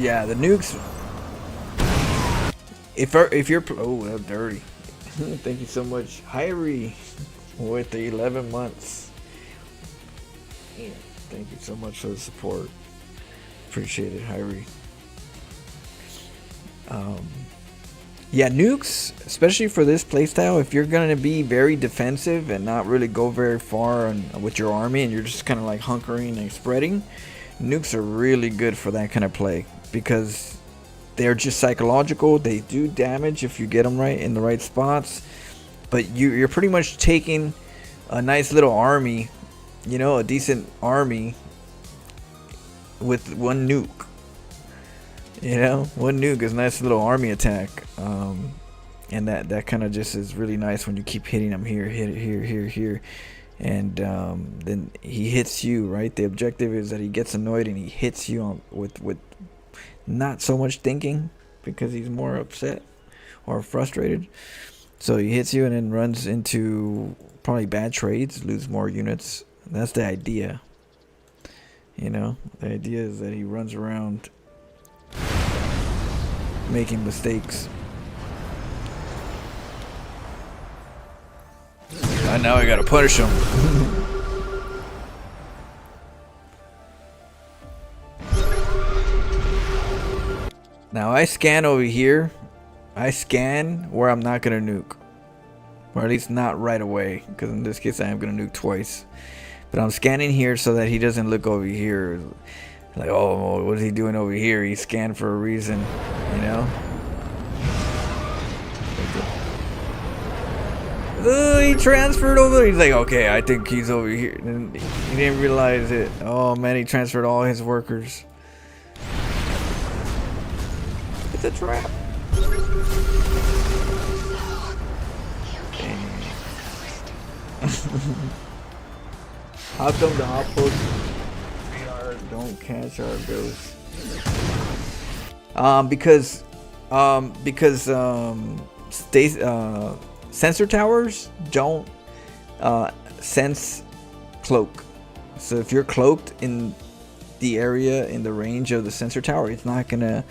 Yeah, the nukes. If you're oh, that's dirty. Thank you so much, Hyrie, with the 11 months. Yeah, thank you so much for the support. Appreciate it, Hyrie. Yeah, nukes, especially for this playstyle, if you're gonna be very defensive and not really go very far with your army, and you're just kind of like hunkering and spreading, nukes are really good for that kind of play because they're just psychological. They do damage if you get them right in the right spots, but you're pretty much taking a nice little army, you know, a decent army with one nuke. You know, one nuke is a nice little army attack, and that kind of just is really nice when you keep hitting them here, hit it here, and then he hits you, right? The objective is that he gets annoyed and he hits you with not so much thinking because he's more upset or frustrated. So he hits you and then runs into probably bad trades, lose more units. That's the idea. You know, the idea is that he runs around making mistakes. Now I gotta punish him. Now I scan over here. I scan where I'm not gonna nuke, or at least not right away, because in this case I am gonna nuke twice. But I'm scanning here so that he doesn't look over here. Like, oh, what is he doing over here? He scanned for a reason, you know? He transferred over. He's like, okay, I think he's over here. And he didn't realize it. Oh, man, he transferred all his workers. It's a trap. How come the outpost don't catch our ghosts? Because sensor towers don't sense cloak. So if you're cloaked in the area in the range of the sensor tower, it's not gonna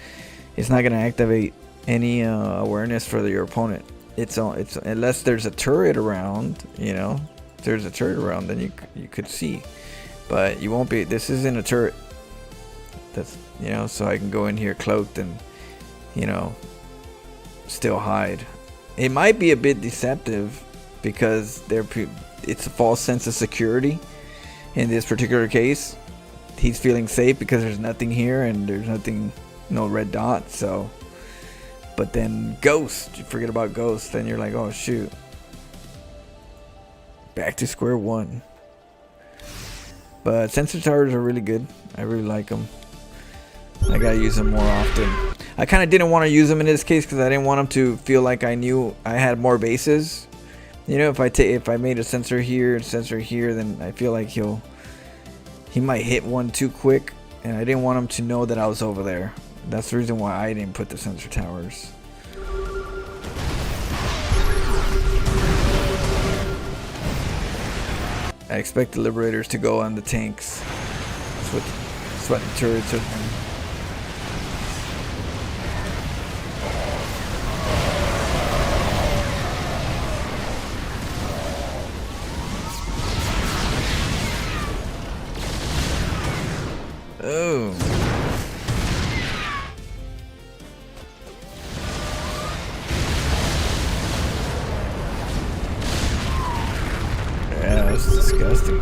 activate any awareness for your opponent. It's unless there's a turret around, you know. If there's a turret around, then you could see. But you won't be. This isn't a turret. That's, you know, so I can go in here cloaked and, you know, still hide. It might be a bit deceptive because it's a false sense of security. In this particular case, he's feeling safe because there's nothing here and there's nothing, no red dot. So, but then ghost, you forget about ghost, then you're like, oh shoot, back to square one. But sensor towers are really good. I really like them. I gotta use them more often. I kind of didn't want to use them in this case because I didn't want him to feel like I knew I had more bases. You know, if I made a sensor here and sensor here, then I feel like he might hit one too quick, and I didn't want him to know that I was over there. That's the reason why I didn't put the sensor towers. I expect the liberators to go on the tanks. That's what the turrets are doing. Oh. Yeah, that's disgusting.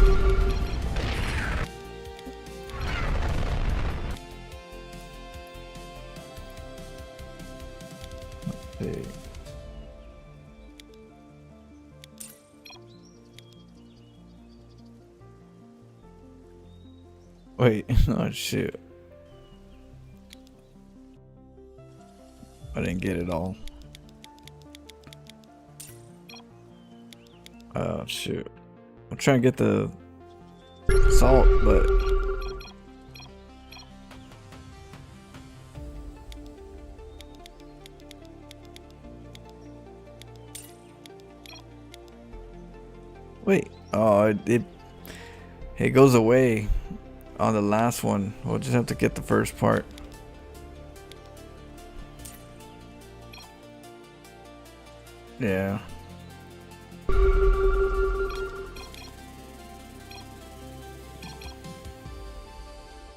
Hey. Wait, oh shit. I didn't get it all. Oh shoot. I'm trying to get the salt, but wait. Oh, it goes away on the last one. We'll just have to get the first part. Yeah.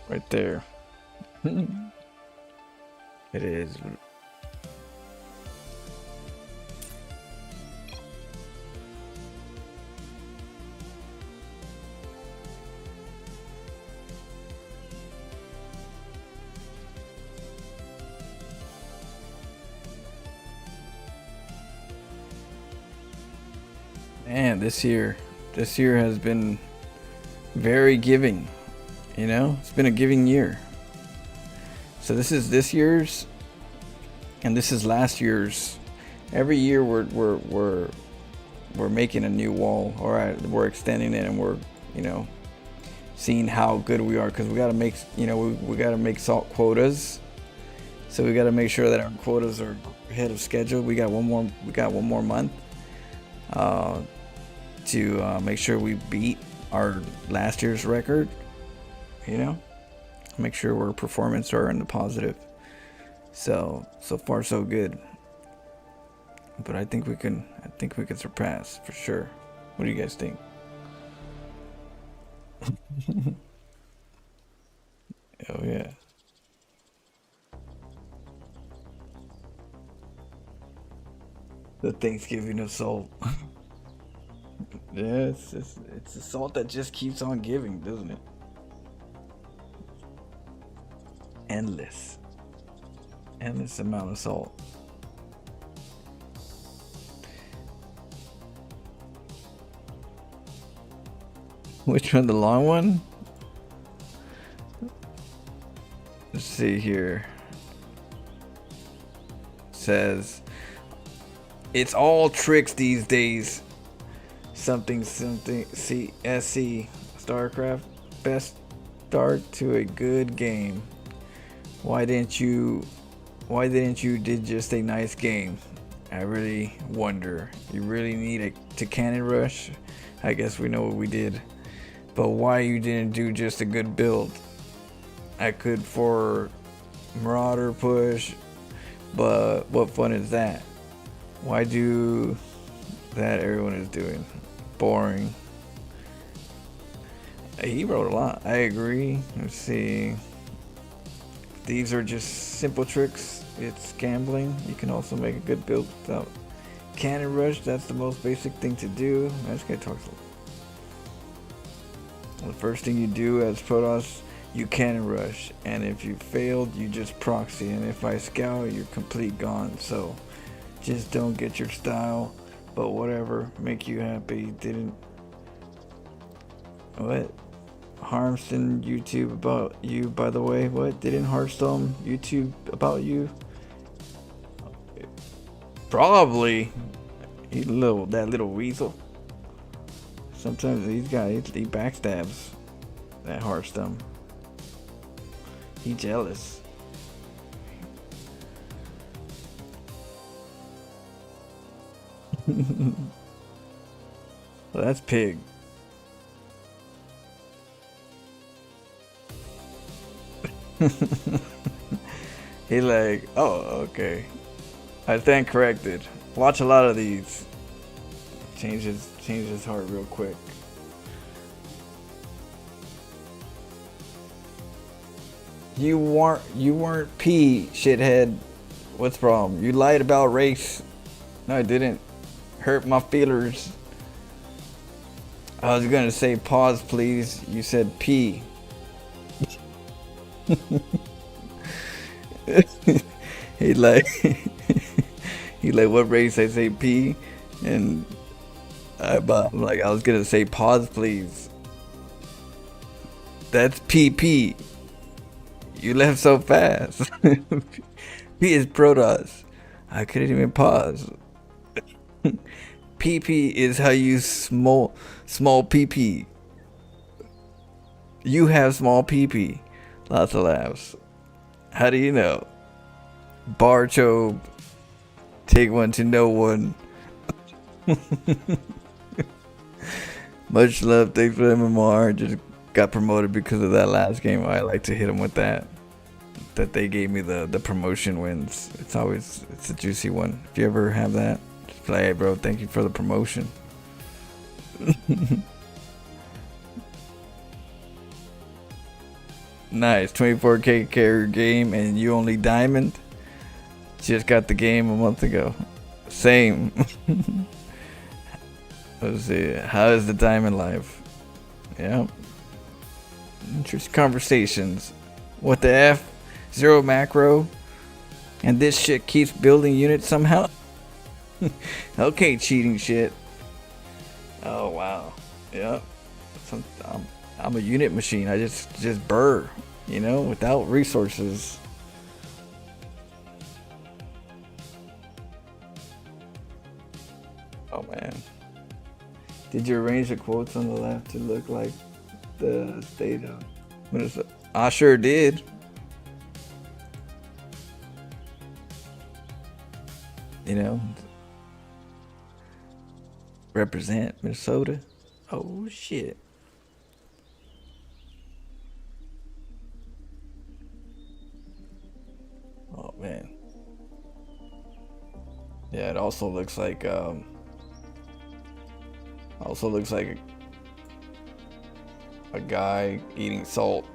Right there. It is. Man, this year has been very giving. You know, it's been a giving year. So this is this year's, and this is last year's. Every year we're making a new wall, or we're extending it, and we're, you know, seeing how good we are, because we got to make, you know, we got to make salt quotas. So we got to make sure that our quotas are ahead of schedule. We got one more month to make sure we beat our last year's record. You know, make sure our performance are in the positive. So far so good. But I think we can surpass for sure. What do you guys think? Oh yeah. The Thanksgiving assault. Yeah, it's a salt that just keeps on giving, doesn't it? Endless amount of salt. Which one, the long one? Let's see here. Says it's all tricks these days. Something CSC StarCraft, best start to a good game. Why didn't you did just a nice game? I really wonder. You really need to cannon rush? I guess we know what we did. But why you didn't do just a good build? I could for Marauder push, but what fun is that? Why do that everyone is doing? Boring. He wrote a lot. I agree. Let's see. These are just simple tricks. It's gambling. You can also make a good build without cannon rush. That's the most basic thing to do. This guy talks. The first thing you do as Protoss, you cannon rush, and if you failed, you just proxy, and if I scout, you're complete gone. So just don't get your style, but whatever, make you happy. Didn't what? Harmston YouTube about you, by the way. What? Didn't Hearthstone YouTube about you? Probably. That little weasel. Sometimes these guys, he backstabs that Hearthstone. He jealous. Well, that's Pig. He like, oh, okay. I stand corrected. Watch a lot of these. Change his heart real quick. You weren't P, shithead. What's the problem? You lied about race. No, I didn't. Hurt my feelers. I was gonna say pause, please. You said P. he like what race? I say P, and I'm like, I was gonna say pause, please. That's PP. You left so fast. P is Protoss. I couldn't even pause. PP is how you small PP. You have small PP. Lots of laughs. How do you know? Barchobe. Take one to no one. Much love. Thanks for MMR. Just got promoted because of that last game. I like to hit them with that. That they gave me the promotion wins. It's a juicy one. If you ever have that, Just like, hey, bro, thank you for the promotion. Nice, 24K carrier game, and you only diamond. Just got the game a month ago. Same. Let's see. How is the diamond life? Yeah. Interesting conversations. What the F? Zero macro. And this shit keeps building units somehow. Okay, cheating shit. Oh wow. Yeah. I'm a unit machine. I just burr, you know, without resources. Oh man. Did you arrange the quotes on the left to look like the state of what is it? I sure did. You know, represent Minnesota. Oh shit. Oh man. Yeah, it also looks like a guy eating salt.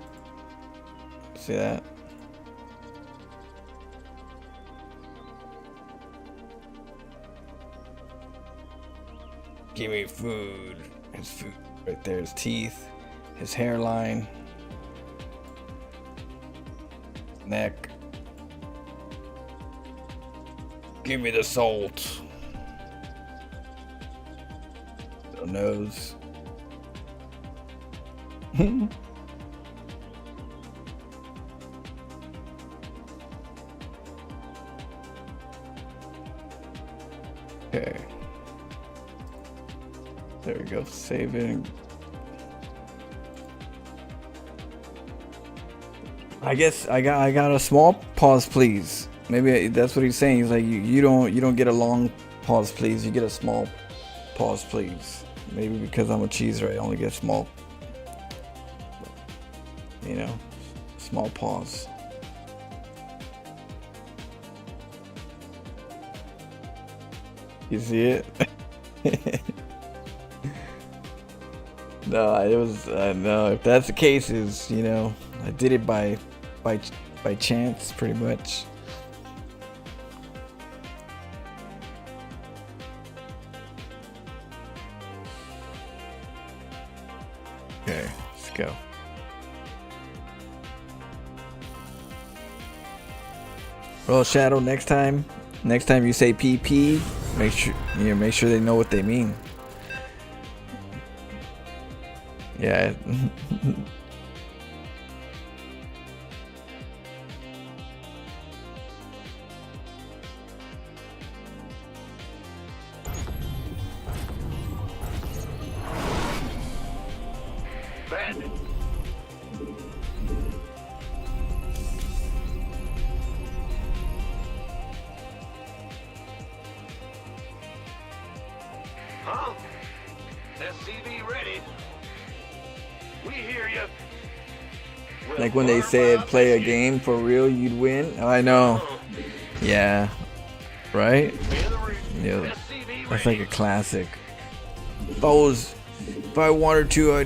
See that? Give me food. His food right there, his teeth, his hairline, neck. Give me the salt. The nose. Okay. There we go. Saving. I guess I got a small pause, please. Maybe that's what he's saying. He's like, you don't get a long pause, please. You get a small pause, please. Maybe because I'm a cheeser, I only get small. You know, small pause. You see it? No, it was no. If that's the case, is you know, I did it by chance, pretty much. Okay, let's go. Well, Shadow, next time you say PP, make sure they know what they mean. Yeah. Bandit. Huh? SCV ready. We hear you. Like when they said play a game for real, you'd win. I know. Yeah. Right? Yeah. That's like a classic. If I wanted to,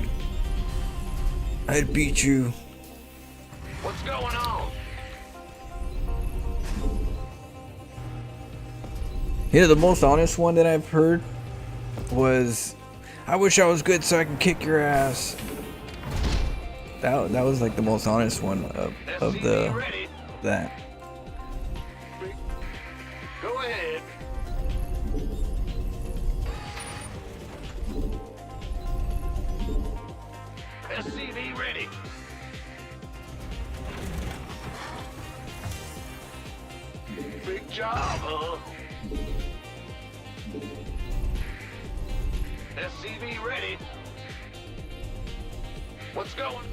I'd beat you. What's going on? You know, the most honest one that I've heard was, I wish I was good so I can kick your ass. That was like the most honest one of that. Go ahead. SCV ready. Big job, huh? SCV ready. What's going?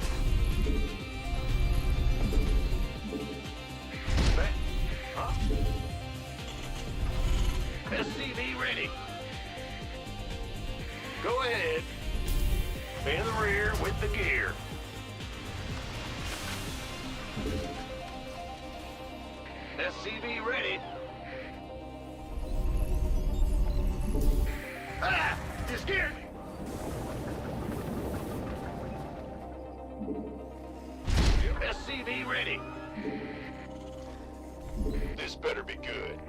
Huh? SCV ready. Go ahead. In the rear with the gear. SCV ready. scared me. SCV ready. This better be good.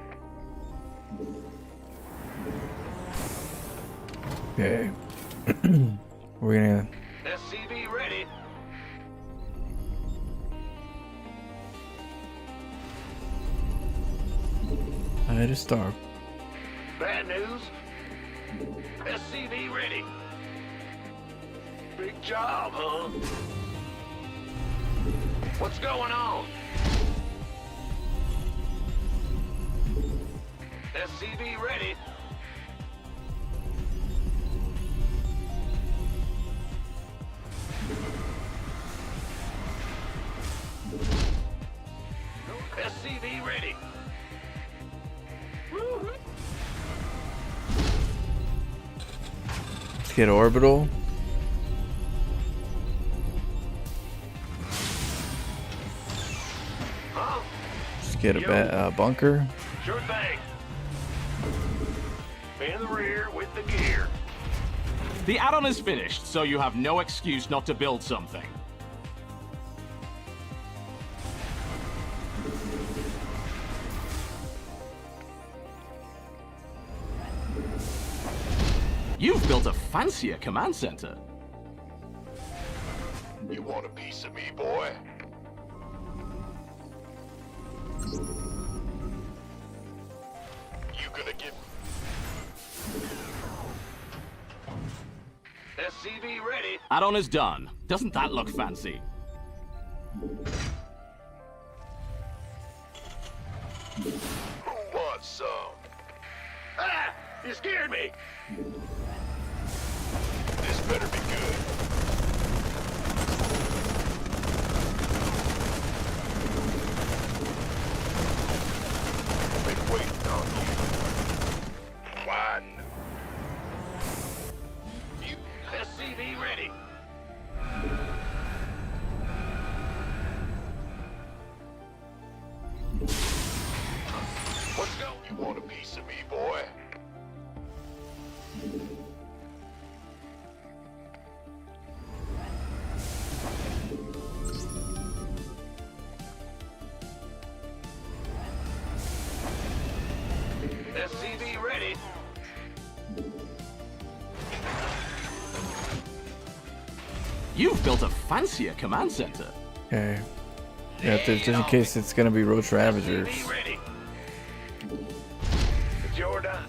Okay. We're gonna. SCV ready. I had a star. Bad news. SCV ready. Big job, huh? What's going on? SCV ready. SCV ready. Let's get orbital. Huh? Let's get a bunker. Sure thing. In the rear with the gear. The add-on is finished, so you have no excuse not to build something. You've built a fancier command center. You want a piece of me, boy? You gonna get... SCV ready. Add-on is done. Doesn't that look fancy? Who wants some? Ah! You scared me. This better be good. Been waiting on you. One. You... SCV ready. Let's go. You want a piece of me, boy? SCV ready. You've built a fancier command center. Okay. Yeah, just in case it's gonna be roach ravagers. SCV ready. It's your done.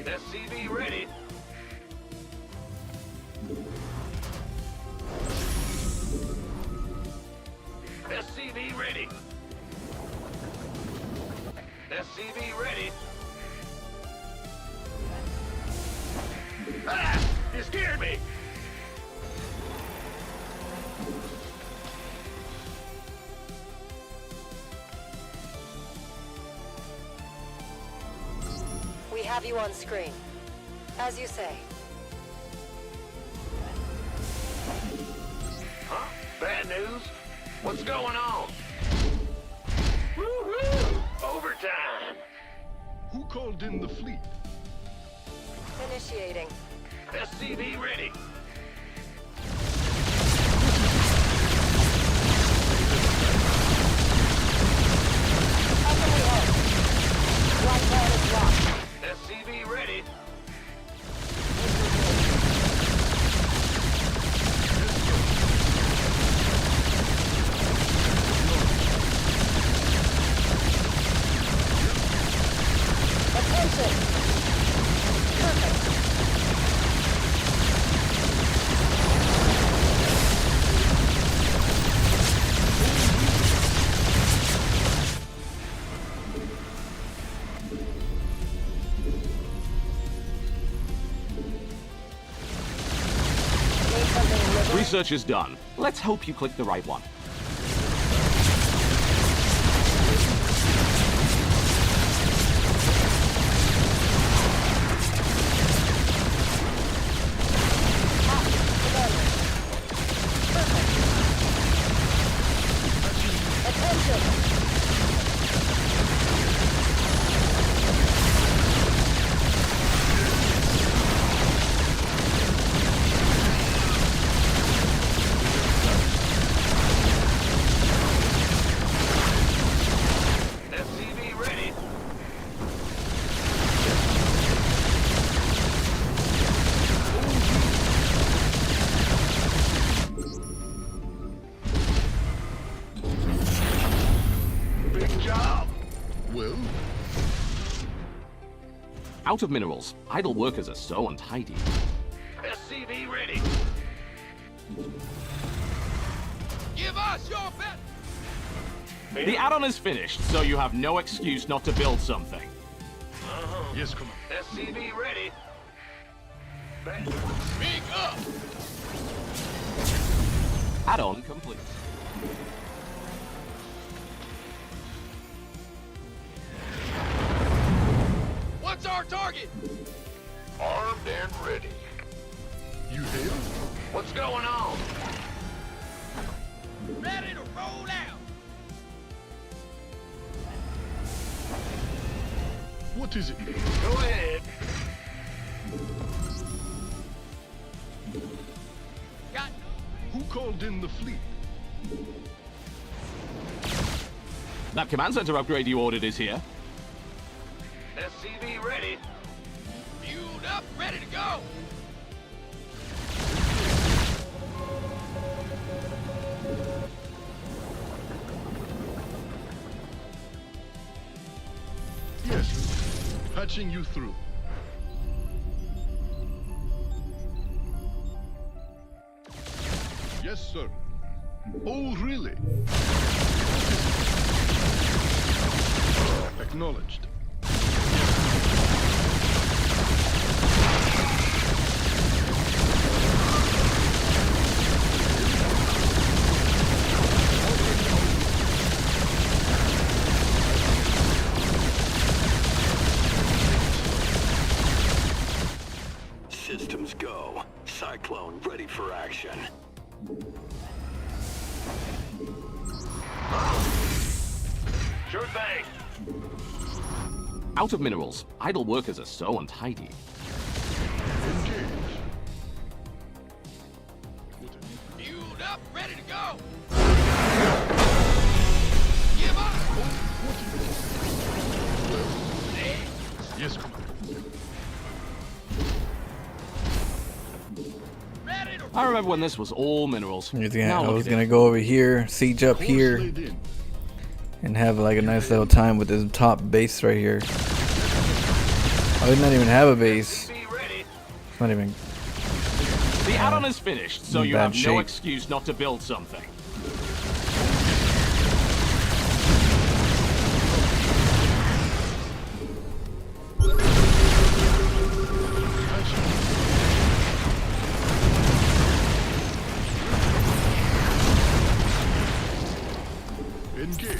SCV ready. SCV ready. SCV ready. Ah! You scared me! We have you on screen. As you say. Huh? Bad news? What's going on? Woohoo! Overtime! Who called in the fleet? Initiating. SCV ready. How can we help? Flight plan is locked. SCV ready. Attention! Perfect. Need something liberal? Research is done. Let's hope you click the right one. Attention! Out of minerals. Idle workers are so untidy. SCV ready. Give us your best. The add-on is finished, so you have no excuse not to build something. Yes, Commander. SCV ready. Speak up. Add-on complete. What's our target? Armed and ready. You there? What's going on? Ready to roll out. What is it? Go ahead. Got Who called in the fleet? That command center upgrade you ordered is here. SCV ready. fueled up, ready to go. Yes. Patching you through. Yes, sir. Oh, really? Acknowledged. Systems go. Cyclone ready for action. Sure thing. Out of minerals. Idle workers are so untidy. Engage. Fueled up, ready to go. Give up. Yes, Commander. Ready to I remember when this was all minerals. I Now was look at gonna it. go over here, siege up Course here, laid in. and have like a nice little time with this top base right here. I did not even have a base. SCV ready. It's not even. The add-on is finished, so in you bad have no shape. excuse not to build something. Engage.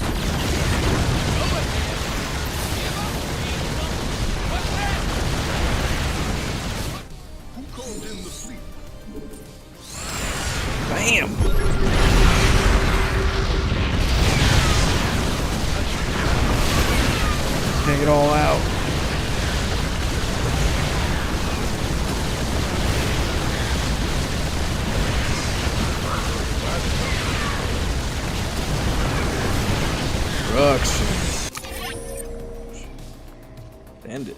Who called in the fleet? Bam! Take it all out. End it.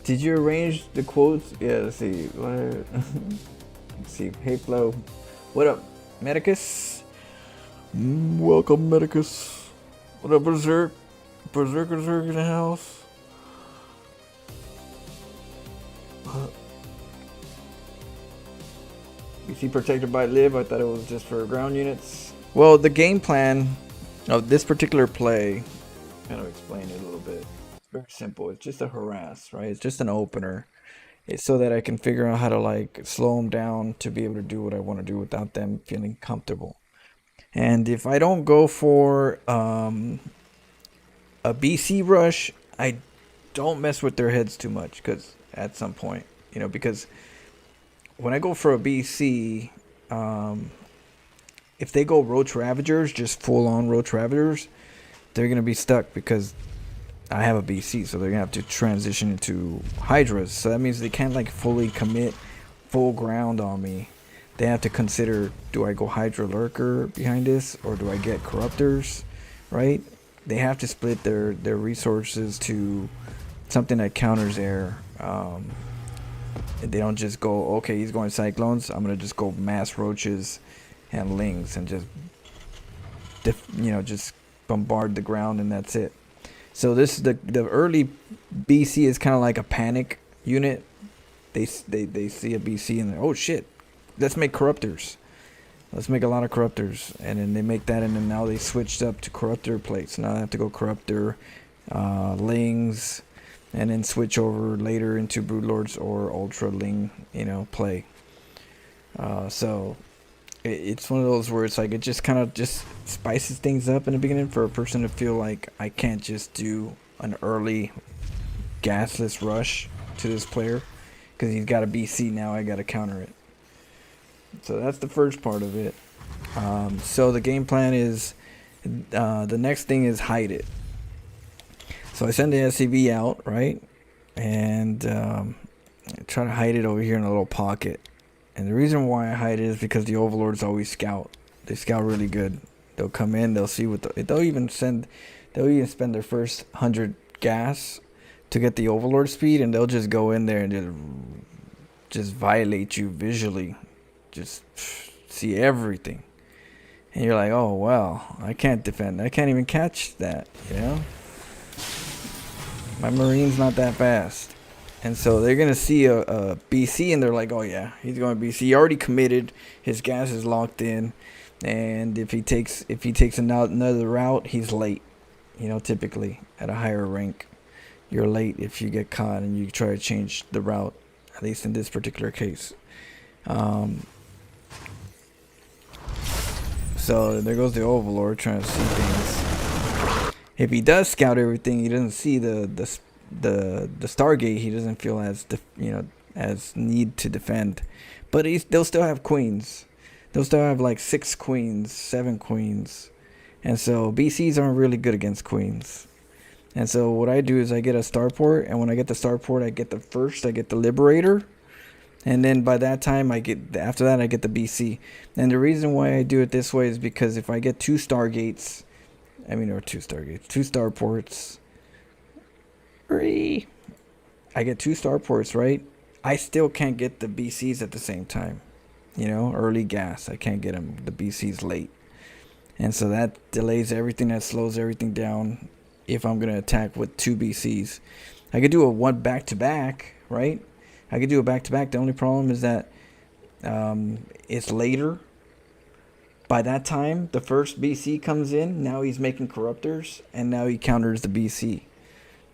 Did you arrange the quotes? Yeah, let's see. Let's see. Hey Flo. What up, Medicus? Welcome, Medicus. What up, Berserk? Berserker in the house. You see protected by live. I thought it was just for ground units. Well, the game plan of this particular play, kind of explain it a little bit. It's very simple. It's just a harass, right? It's just an opener. It's so that I can figure out how to like slow them down to be able to do what I want to do without them feeling comfortable. And if I don't go for a BC rush, I don't mess with their heads too much, because at some point, you know, because when I go for a BC, if they go Roach Ravagers, just full on Roach Ravagers, they're going to be stuck because I have a BC, so they're going to have to transition into Hydras. So that means they can't like fully commit full ground on me. They have to consider, do I go Hydra Lurker behind this, or do I get Corruptors, right? They have to split their resources to something that counters air. They don't just go, okay, he's going Cyclones, I'm going to just go mass Roaches and Lings and just, just bombard the ground and that's it. So this the early BC is kind of like a panic unit. They see a BC and they're, oh shit, let's make corruptors. Let's make a lot of corruptors, and then they make that, and then now they switched up to corruptor plates. Now they have to go corruptor, lings, and then switch over later into broodlords or ultra ling, play. So it's one of those where it's like it just kind of just spices things up in the beginning for a person to feel like I can't just do an early gasless rush to this player because he's got a BC. Now I got to counter it. So that's the first part of it. So the game plan is the next thing is hide it. So I send the SCV out, right? And try to hide it over here in a little pocket. And the reason why I hide it is because the overlords always scout. They scout really good. They'll come in, they'll see what they'll even spend their first 100 gas to get the overlord speed, and they'll just go in there and just violate you visually. Just see everything, and you're like, oh well, I can't defend, I can't even catch that, my marine's not that fast. And so they're gonna see a BC and they're like, oh yeah, he's going BC, he already committed, his gas is locked in, and if he takes another route, he's late. Typically at a higher rank you're late if you get caught and you try to change the route, at least in this particular case. So there goes the overlord trying to see things. If he does scout everything, he doesn't see the Stargate. He doesn't feel as need to defend. But they'll still have queens. They'll still have like 6 queens, 7 queens, and so BCs aren't really good against queens. And so what I do is I get a starport, and when I get the starport, I get the Liberator. And then by that time, after that I get the BC. And the reason why I do it this way is because if I get 2 starports, I get 2 starports, right? I still can't get the BCs at the same time. Early gas, I can't get them. The BC's late. And so that delays everything, that slows everything down if I'm going to attack with 2 BCs. I could do a one back-to-back, right? I could do a back-to-back. The only problem is that it's later. By that time, the first BC comes in. Now he's making corruptors, and now he counters the BC.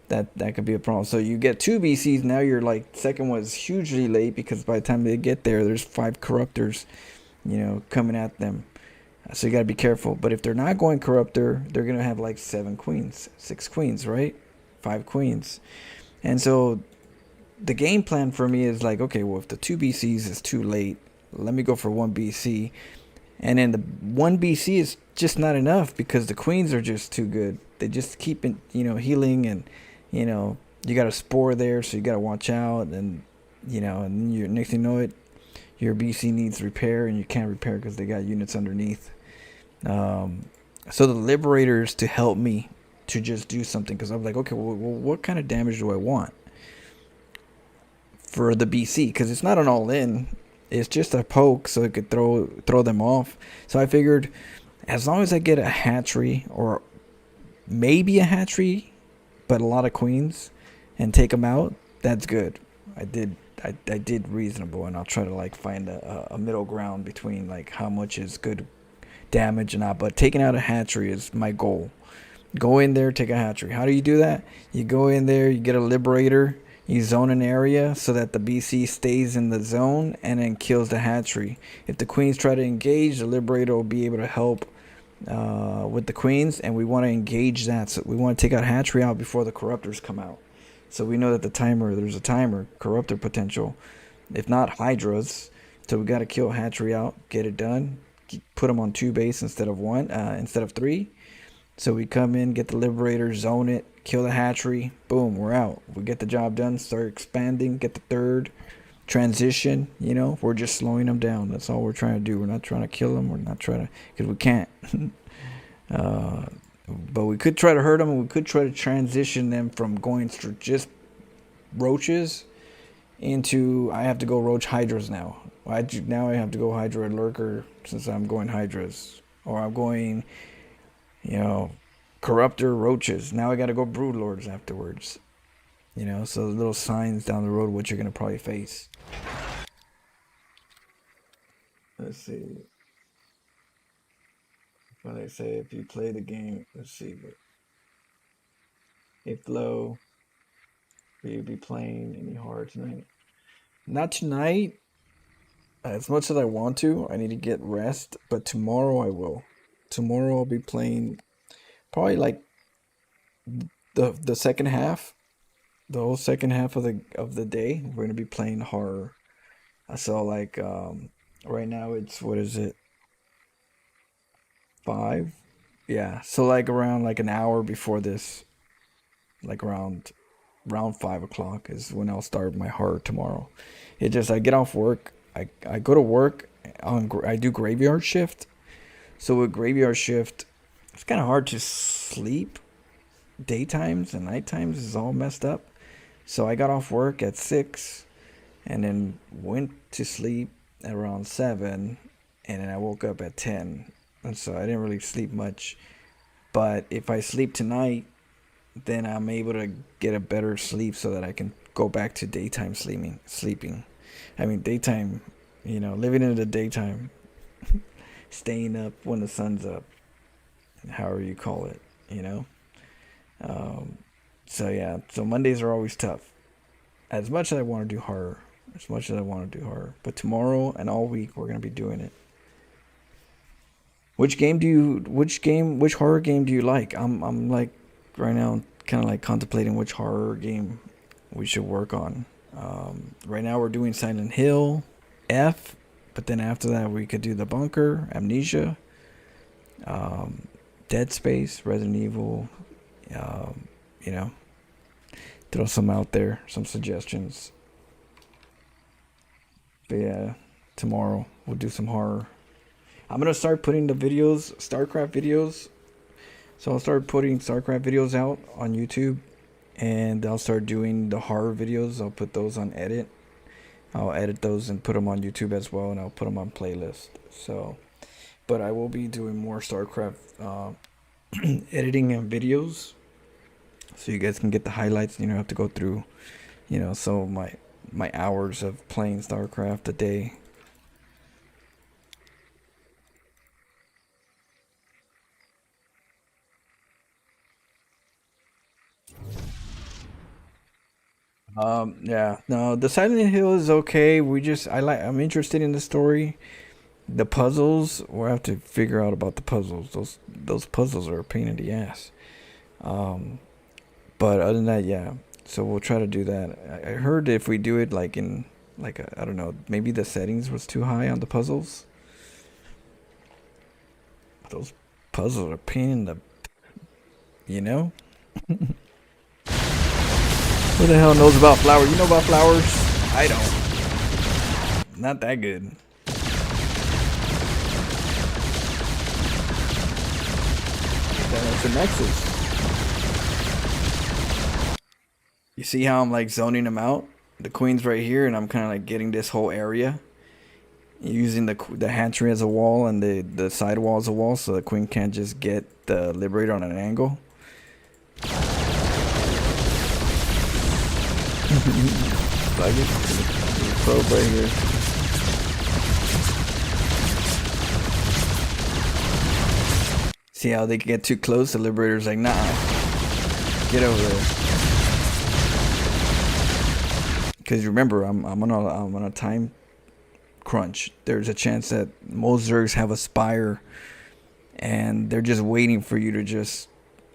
That could be a problem. So you get 2 BCs. Now you're like, second one is hugely late because by the time they get there, there's 5 corruptors, coming at them. So you got to be careful. But if they're not going corruptor, they're going to have like 7 queens, 6 queens, right? 5 queens. And so the game plan for me is like, okay, well, if the 2 BCs is too late, let me go for 1 BC. And then the 1 BC is just not enough because the queens are just too good. They just keep it, healing, and, you got a spore there, so you got to watch out. And, and you next thing you know it, your BC needs repair, and you can't repair because they got units underneath. So the Liberators to help me to just do something, because I'm like, okay, well, what kind of damage do I want for the BC? Because it's not an all-in, it's just a poke, so it could throw them off. So I figured, as long as I get a hatchery, or maybe a hatchery, but a lot of queens, and take them out, that's good. I did reasonable, and I'll try to like find a middle ground between like how much is good damage and not. But taking out a hatchery is my goal. Go in there, take a hatchery. How do you do that? You go in there, you get a Liberator, you zone an area so that the BC stays in the zone and then kills the hatchery. If the queens try to engage, the Liberator will be able to help with the queens, and we want to engage that. So we want to take out hatchery out before the corruptors come out. So we know that there's a timer, corruptor potential, if not hydras. So we got to kill hatchery out, get it done, put them on 2 base instead of 1, instead of 3. So we come in, get the Liberator, zone it, kill the hatchery, boom, we're out. We get the job done, start expanding, get the 3rd, transition, we're just slowing them down. That's all we're trying to do. We're not trying to kill them. We're not trying to, because we can't. But we could try to hurt them, and we could try to transition them from going through just roaches into, I have to go roach hydras now. Now I have to go hydra lurker since I'm going hydras. Or I'm going, Corruptor roaches. Now I gotta go brood lords afterwards. You know, so little signs down the road what you're gonna probably face. Let's see. What they say if you play the game, let's see. If low, will you be playing any hard tonight? Not tonight. As much as I want to, I need to get rest. But tomorrow I will. Tomorrow I'll be playing probably like the second half, the whole second half of the day. We're gonna be playing horror. So like right now it's what is it? 5? Yeah. So like around like an hour before this, like around 5 o'clock is when I'll start my horror tomorrow. It just I get off work. I go to work I do graveyard shift. So with graveyard shift, it's kind of hard to sleep. Daytimes and nighttimes is all messed up. So I got off work at 6 and then went to sleep at around 7 and then I woke up at 10. And so I didn't really sleep much. But if I sleep tonight, then I'm able to get a better sleep so that I can go back to daytime sleeping. I mean, daytime, you know, living in the daytime, staying up when the sun's up, however you call it, you know. So yeah, so Mondays are always tough. As much as I want to do horror, but tomorrow and all week we're gonna be doing it. Which horror game do you like? I'm like right now kind of like contemplating which horror game we should work on. Right now we're doing Silent Hill, F, but then after that we could do The Bunker, Amnesia, Dead Space, Resident Evil, you know, throw some out there, some suggestions. But yeah, tomorrow we'll do some horror. I'm gonna start putting the videos, StarCraft videos. So I'll start putting StarCraft videos out on YouTube, and I'll start doing the horror videos. I'll put those on edit. I'll edit those and put them on YouTube as well, and I'll put them on playlist. So, but I will be doing more StarCraft editing and videos, so you guys can get the highlights. You don't have to go through, you know, so my hours of playing StarCraft a day. Yeah, no, the Silent Hill is okay. I'm interested in the story. The puzzles, we'll have to figure out about the puzzles. Those puzzles are a pain in the ass. But other than that, yeah. So we'll try to do that. I heard if we do it like in I don't know, maybe the settings was too high on the puzzles. Those puzzles are a pain in the, you know? Who the hell knows about flowers? You know about flowers? I don't. Not that good. That's a nexus. You see how I'm like zoning them out? The queen's right here, and I'm kind of like getting this whole area. Using the hatchery as a wall and the side wall as a wall, so the queen can't just get the liberator on an angle. Like it. Probe right here. See how they get too close? The liberator's like, nah, get over there. Because remember, I'm on a time crunch. There's a chance that most Zergs have a Spire, and they're just waiting for you to just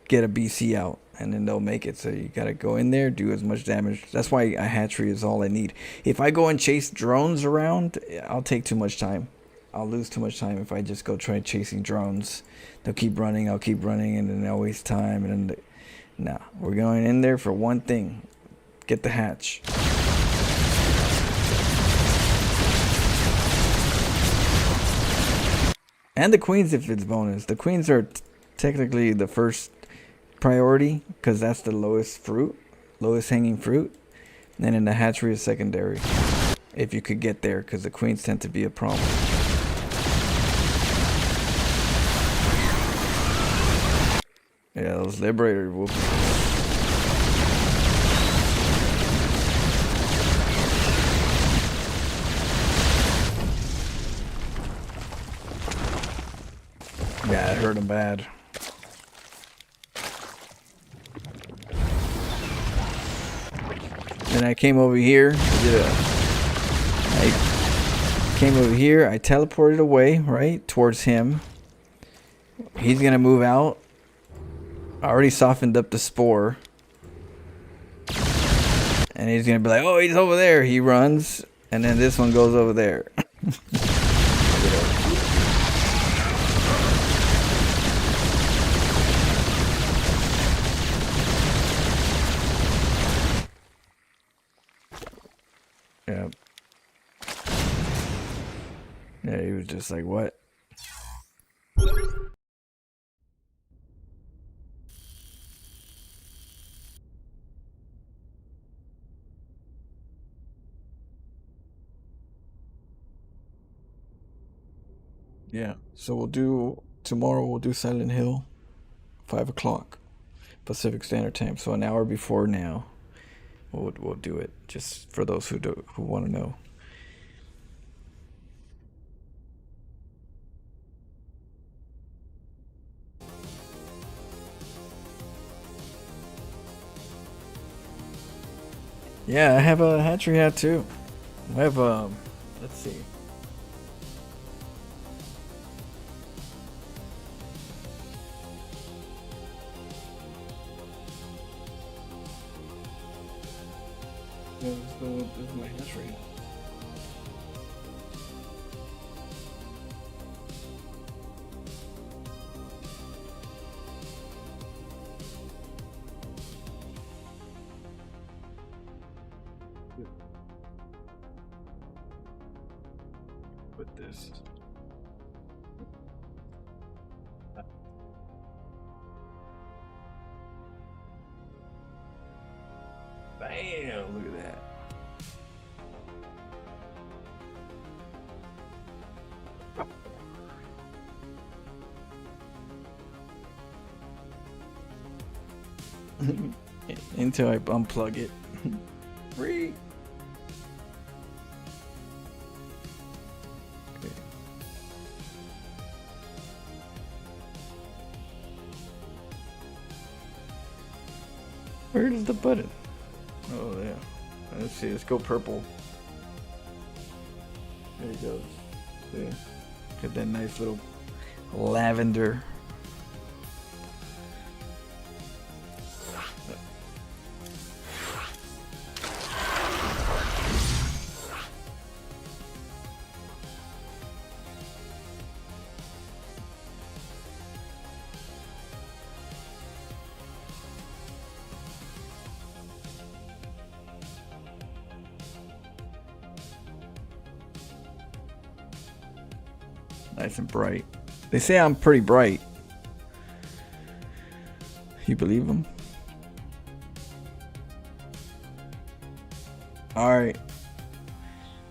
get a BC out, and then they'll make it. So you gotta go in there, do as much damage. That's why a hatchery is all I need. If I go and chase drones around, I'll take too much time. I'll lose too much time if I just go try chasing drones. They'll keep running, I'll keep running, and then they'll waste time. And then nah, we're going in there for one thing: get the hatch. And the queens if it's bonus. The queens are technically the first priority because that's the lowest hanging fruit. And then the hatchery is secondary if you could get there, because the queens tend to be a problem. Yeah, those Liberator whoops. Yeah, it hurt him bad. Then I came over here. I came over here. I teleported away, right, towards him. He's gonna move out. I already softened up the spore. And he's gonna be like, oh, he's over there. He runs. And then this one goes over there. Yeah. Yeah, he was just like, what? Yeah, so tomorrow we'll do Silent Hill, 5 o'clock Pacific Standard Time. So an hour before now, we'll do it, just for those who want to know. Yeah, I have a hatchery hat too. I have let's see. Yeah, this is my hatchery. Put this. Bam! Look at that. Until I unplug it. Free. Okay. Where's the button? Oh yeah. Let's see. Let's go purple. There he goes. See? Got that nice little lavender. Nice and bright. They say I'm pretty bright. You believe them? Alright.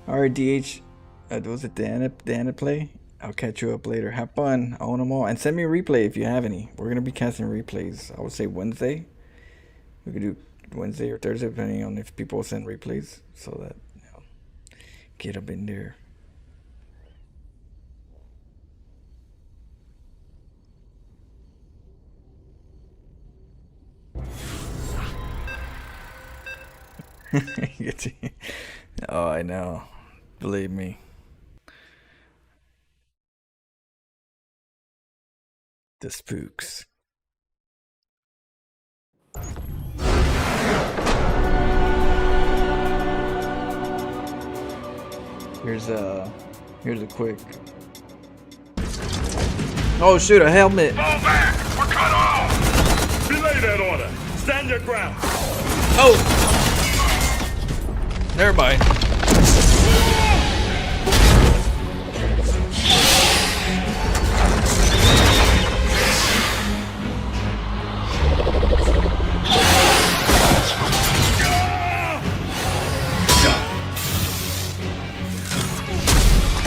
Alright, DH. Was it the end play? I'll catch you up later. Have fun. I own them all. And send me a replay if you have any. We're going to be casting replays. I would say Wednesday. We could do Wednesday or Thursday, depending on if people send replays. So that, you know, get up in there. Oh, I know. Believe me. The spooks. Here's a quick. Oh shoot, a helmet. Fall back! We're cut off! Belay that order. Stand your ground. Oh! Never mind.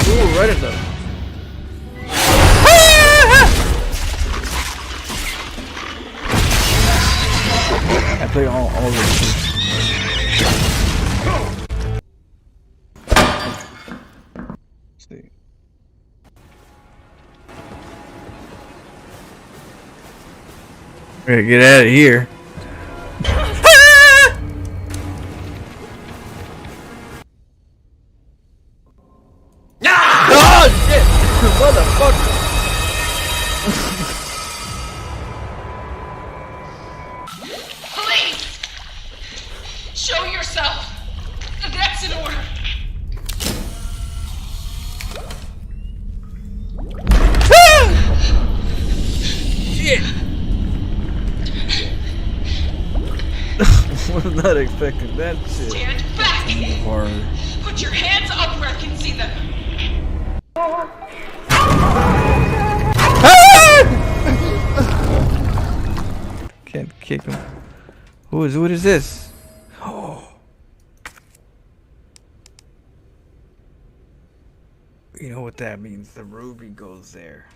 Ooh, right at them. play all races. Let's see. Gotta get out of here. Oh shit! Motherfucker! Please! Show yourself! That's in order! Shit! Was not expecting that shit. Stand back! Or Put your hands up where I can see them! can't kick him. What is this? Oh. You know what that means? The ruby goes there.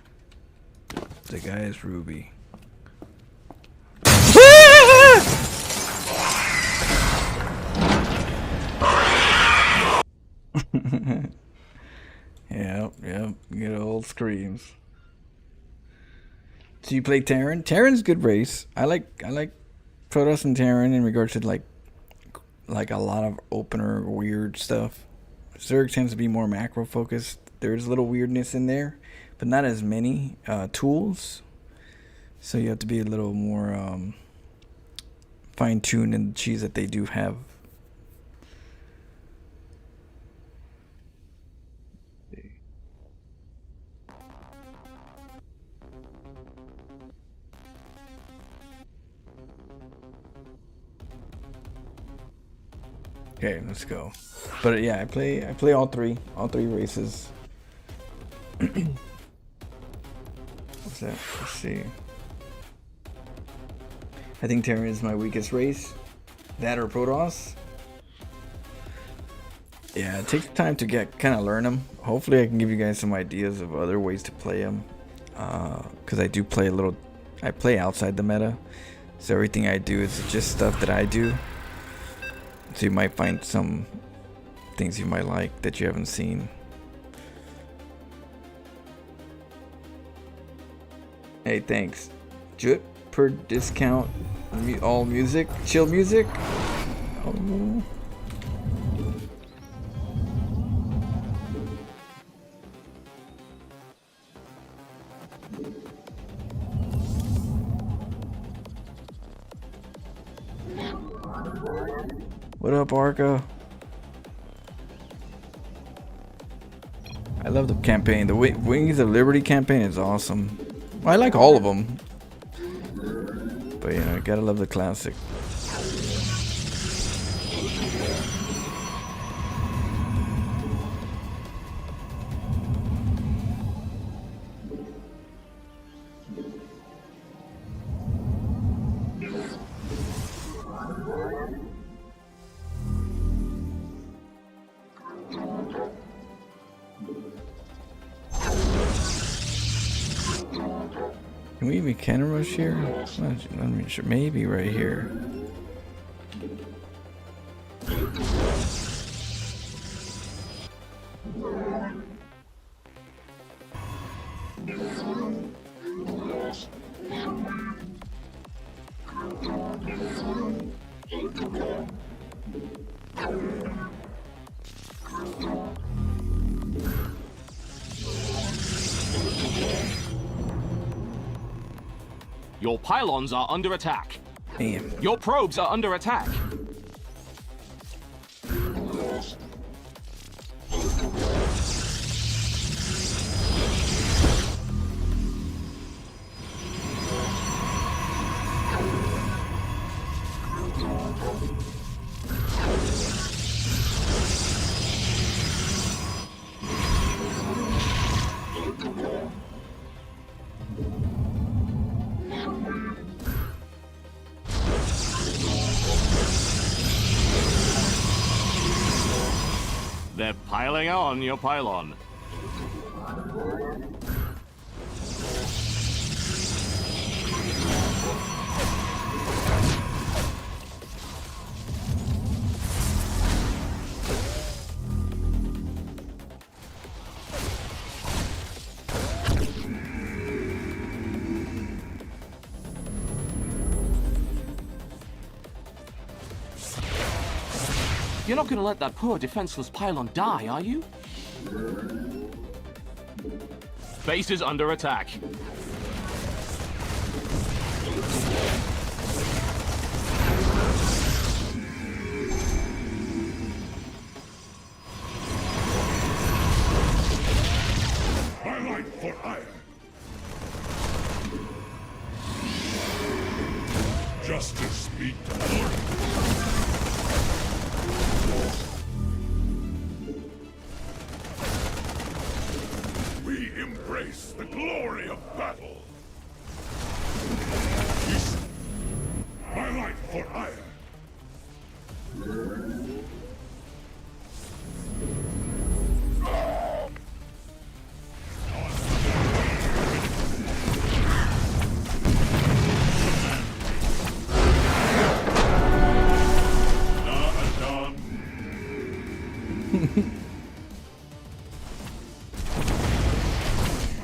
The guy is Ruby. Yep, good old screams. So you play Terran? Terran's good race. I like Protoss and Terran in regards to like a lot of opener weird stuff. Zerg tends to be more macro focused. There's a little weirdness in there, but not as many tools. So you have to be a little more fine-tuned in the cheese that they do have. Okay, let's go. But yeah, I play all three races. What's that? Let's see. I think Terran is my weakest race. That or Protoss. Yeah, it takes time to kind of learn them. Hopefully I can give you guys some ideas of other ways to play them. Because I do play I play outside the meta. So everything I do is just stuff that I do. So you might find some things you might like that you haven't seen. Hey, thanks. Drip per discount. All music, chill music. Oh. What up, Arca? I love the campaign. The Wings of Liberty campaign is awesome. Well, I like all of them. But, you know, you gotta love the classic. Can we even cannon rush here? I'm not sure. Maybe right here. Your pylons are under attack. Damn. Your probes are under attack. They're piling on your pylon. You're not gonna let that poor defenseless pylon die, are you? Base is under attack. Highlight for iron. Justice be done. We embrace the glory of battle. Highlight for iron.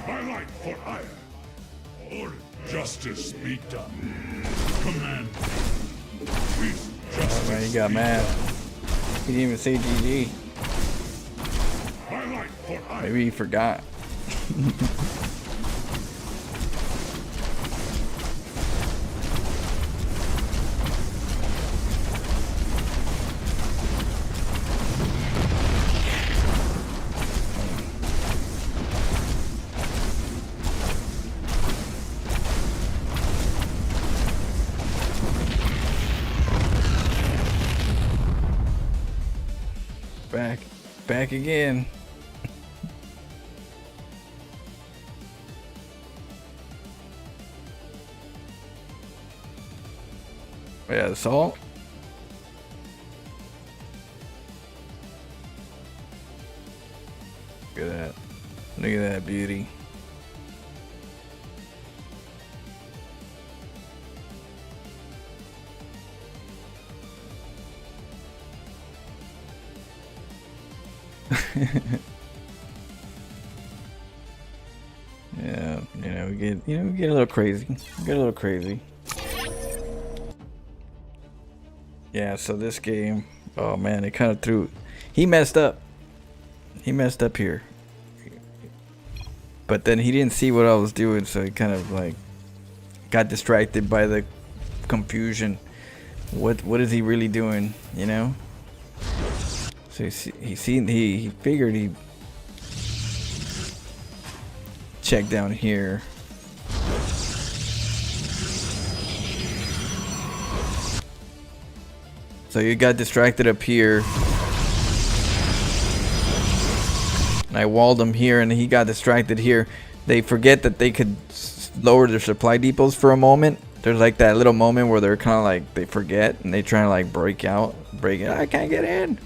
Highlight for iron. Or justice be done. Command. With justice. Man, he got mad. He didn't even say GG. Highlight for iron. Maybe he forgot. Back again. Yeah, the salt. Look at that. Look at that beauty. Yeah, we get a little crazy. Get a little crazy. Yeah, so this game, oh man, it kind of threw. He messed up. He messed up here. But then he didn't see what I was doing, so he kind of like got distracted by the confusion. What is he really doing? You know? So he figured he check down here. So you got distracted up here. And I walled him here and he got distracted here. They forget that they could lower their supply depots for a moment. There's like that little moment where they're kind of like, they forget and they try to like break it. I can't get in.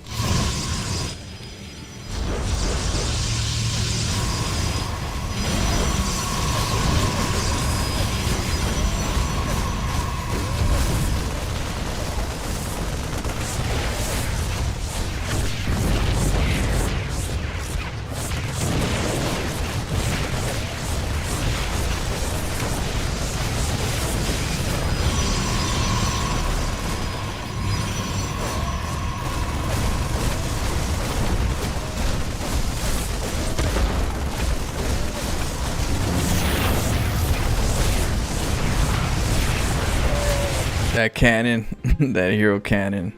That cannon, that hero cannon,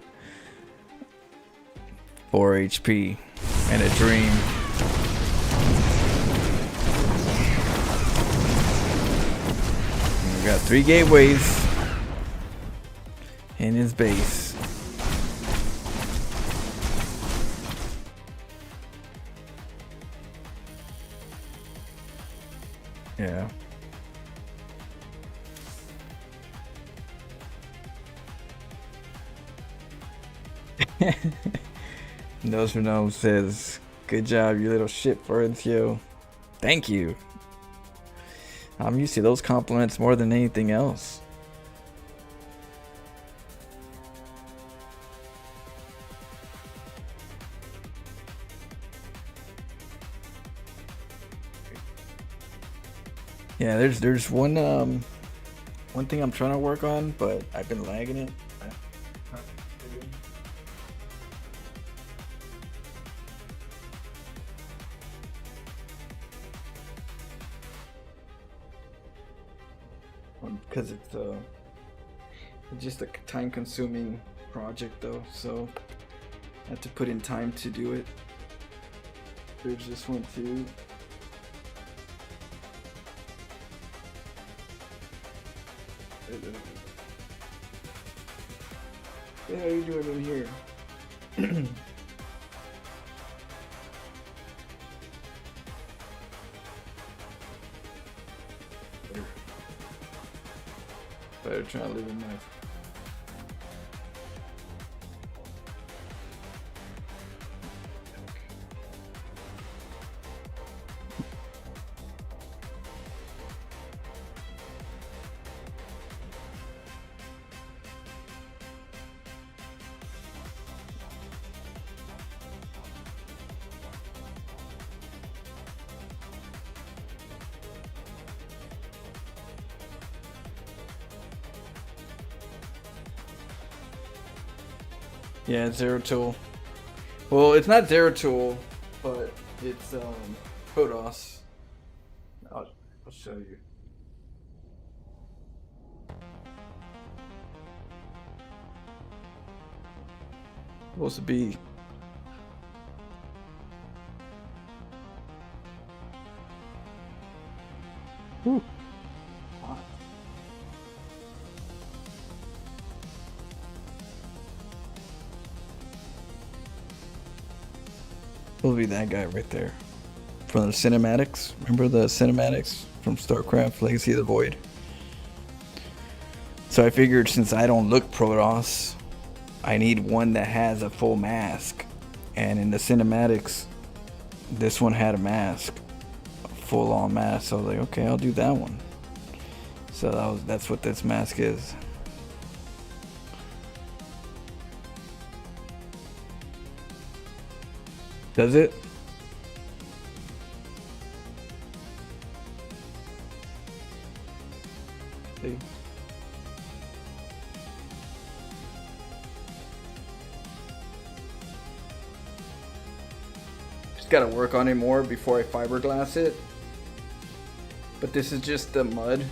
4 HP and a dream. We got 3 gateways in his base. Yeah. Nosronome says, "Good job, you little shit, Florencio." Thank you. I'm used to those compliments more than anything else. Yeah, there's one thing I'm trying to work on, but I've been lagging it. because it's just a time-consuming project though, so I have to put in time to do it. There's this one too. What are you doing in here? Better try to live in life. Yeah, Zero Tool. Well, it's not Zero Tool, but it's Protoss. I'll show you. Supposed to be. Whew. Will be that guy right there from the cinematics. Remember the cinematics from StarCraft Legacy of the Void? So I figured since I don't look Protoss, I need one that has a full mask. And in the cinematics, this one had a mask, a full-on mask. So I was like, okay, I'll do that one. So that's what this mask is. Does it? See? Just gotta work on it more before I fiberglass it. But this is just the mud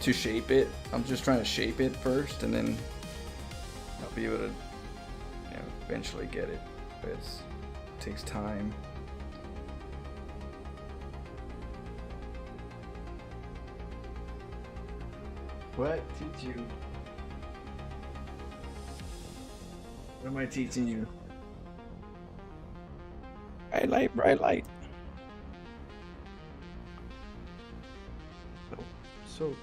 to shape it. I'm just trying to shape it first, and then I'll be able to, eventually get it. But it takes time. What? Teach you? What am I teaching you? Bright light, bright light. So.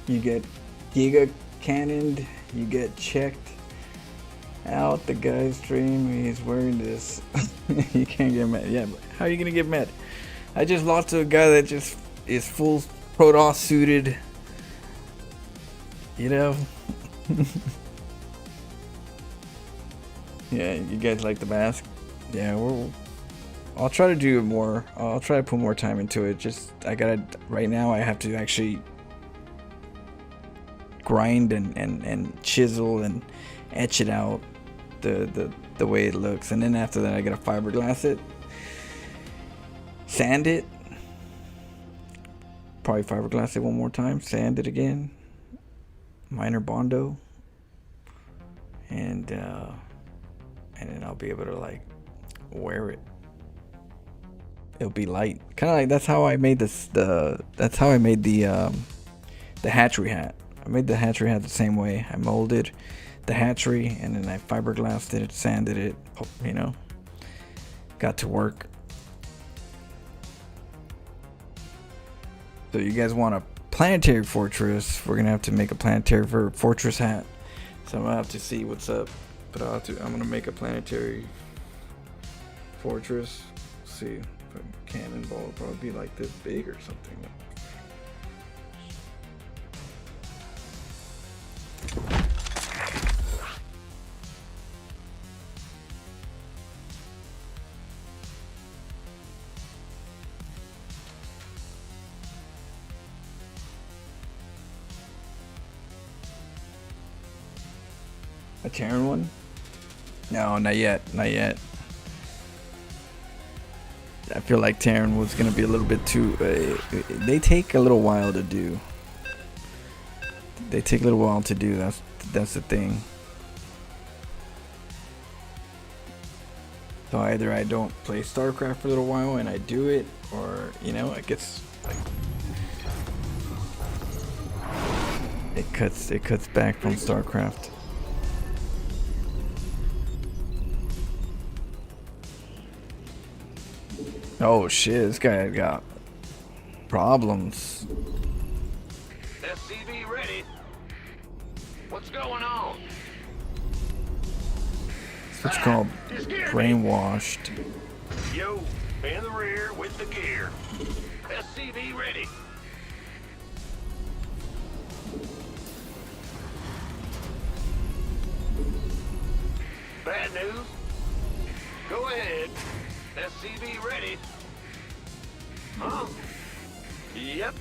You get Giga cannoned, you get checked out. The guy's stream, he's wearing this. You can't get mad. Yeah, but how are you gonna get mad? I just lost to a guy that just is full Protoss suited. You know? Yeah, you guys like the mask? Yeah, I'll try to do more. I'll try to put more time into it. Just, right now I have to actually grind and chisel and etch it out the way it looks, and then after that I gotta fiberglass it, sand it, probably fiberglass it one more time, sand it again, minor bondo, and then I'll be able to like wear it. It'll be light, kind of like that's how I made this. That's how I made the hatchery hat. I made the hatchery hat the same way. I molded the hatchery and then I fiberglassed it, sanded it, got to work. So you guys want a planetary fortress? We're gonna have to make a planetary fortress hat. So I'm gonna have to see what's up. But I'm gonna make a planetary fortress. See, if a cannonball will probably be like this big or something. A Terran one? No, not yet. Not yet. I feel like Terran was gonna be a little bit too. They take a little while to do. They take a little while to do. That's the thing. So either I don't play StarCraft for a little while and I do it, or you know, it gets like it cuts back from StarCraft. Oh shit, this guy got problems. SCV ready. What's going on? It's what's called brainwashed. Yo, in the rear with the gear. SCV ready. Bad news? Go ahead. SCV ready. Huh? Yep.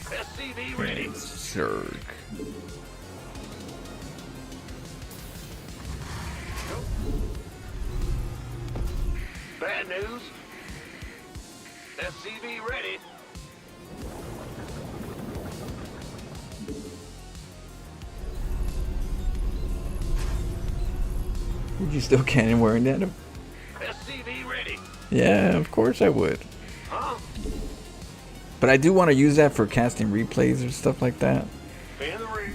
SCV ready. Zerg. Bad news? SCV ready. Would you still cannon wearing that? SCV ready. Yeah, of course I would. Huh? But I do want to use that for casting replays or stuff like that. In the rear.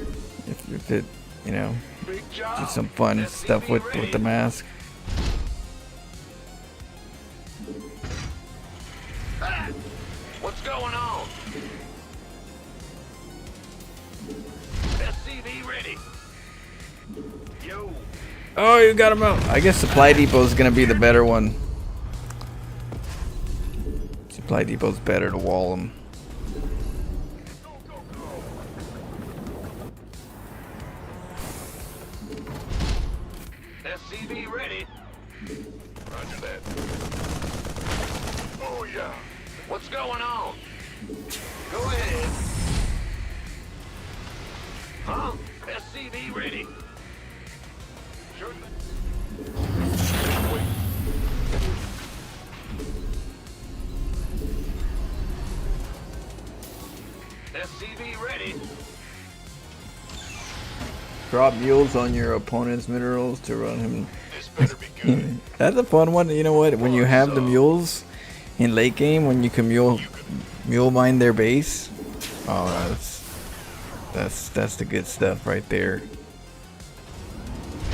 If it, you know, Big job. do some fun SCV stuff with ready. the mask. Ah! What's going on? SCV ready. Yo. Oh, you got him out. I guess Supply Depot is gonna be the better one. Supply Depot's better to wall them. SCV ready. Roger that. Oh yeah. What's going on? Go ahead. Huh? SCV ready. Sure. Wait. SCV ready. Drop mules on your opponent's minerals to run him. This better be good. That's a fun one. You know what? When you have the mules in late game, when you can mule mine their base, oh, that's the good stuff right there.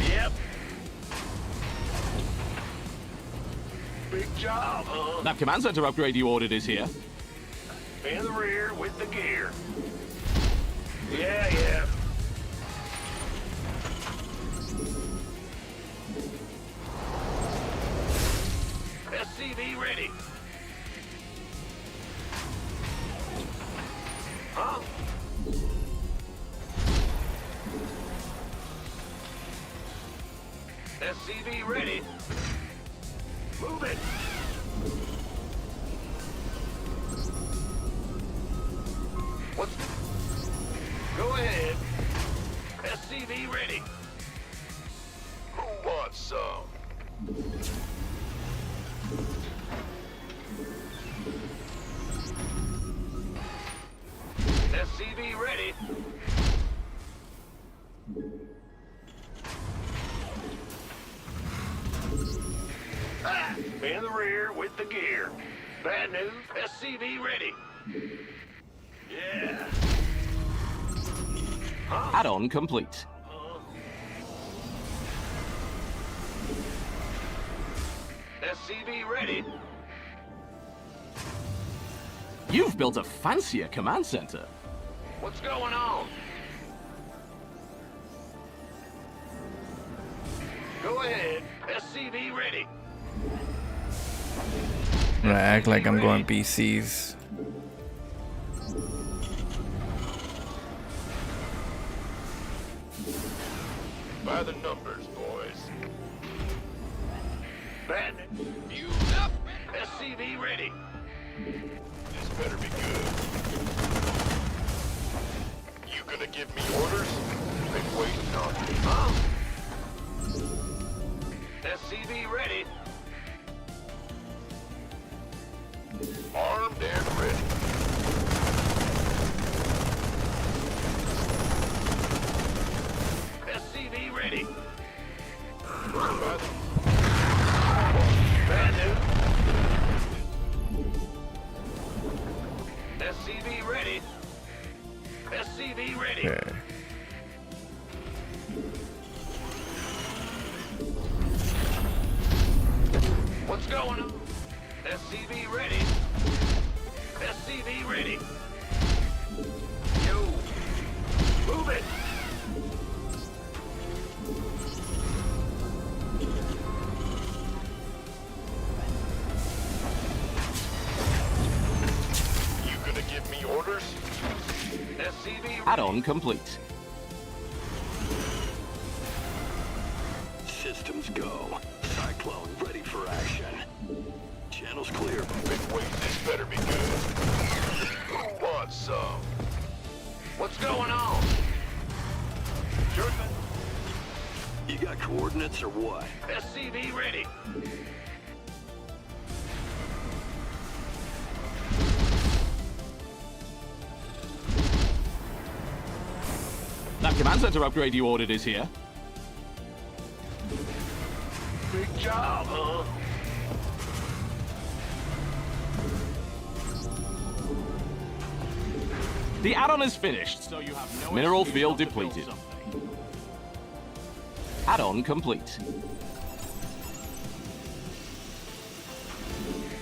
Yep. Big job, huh? That command center upgrade you ordered is here. In the rear with the gear. Yeah. SCV ready. Huh? SCV ready. Move it. What's... Go ahead. SCV ready. Who wants some? SCV ready. Ah! In the rear with the gear. Bad news. SCV ready. Yeah. Huh? Add-on complete. SCV ready. You've built a fancier command center. What's going on? Go ahead. SCV ready. I'm gonna act like I'm going BCs. By the numbers, boys. Bandit. Fuse up. SCV ready. This better be good. You gonna give me orders? Been waiting on you. Huh? SCV ready. Armed and ready. SCV ready. Bandit. SCV ready. SCV ready. Okay. What's going on? SCV ready. SCV ready. Yo. Move it. You gonna give me orders? SCV ready. Add-on complete. Systems go. Cyclone ready for action. Channels clear. Big wait, this better be good. Who wants some? What's going on? Sure thing. You got coordinates or what? SCV ready. That command center upgrade you ordered is here. Big job, huh? The add-on is finished, so you have no mineral excuse field not to build depleted. something. Add-on complete.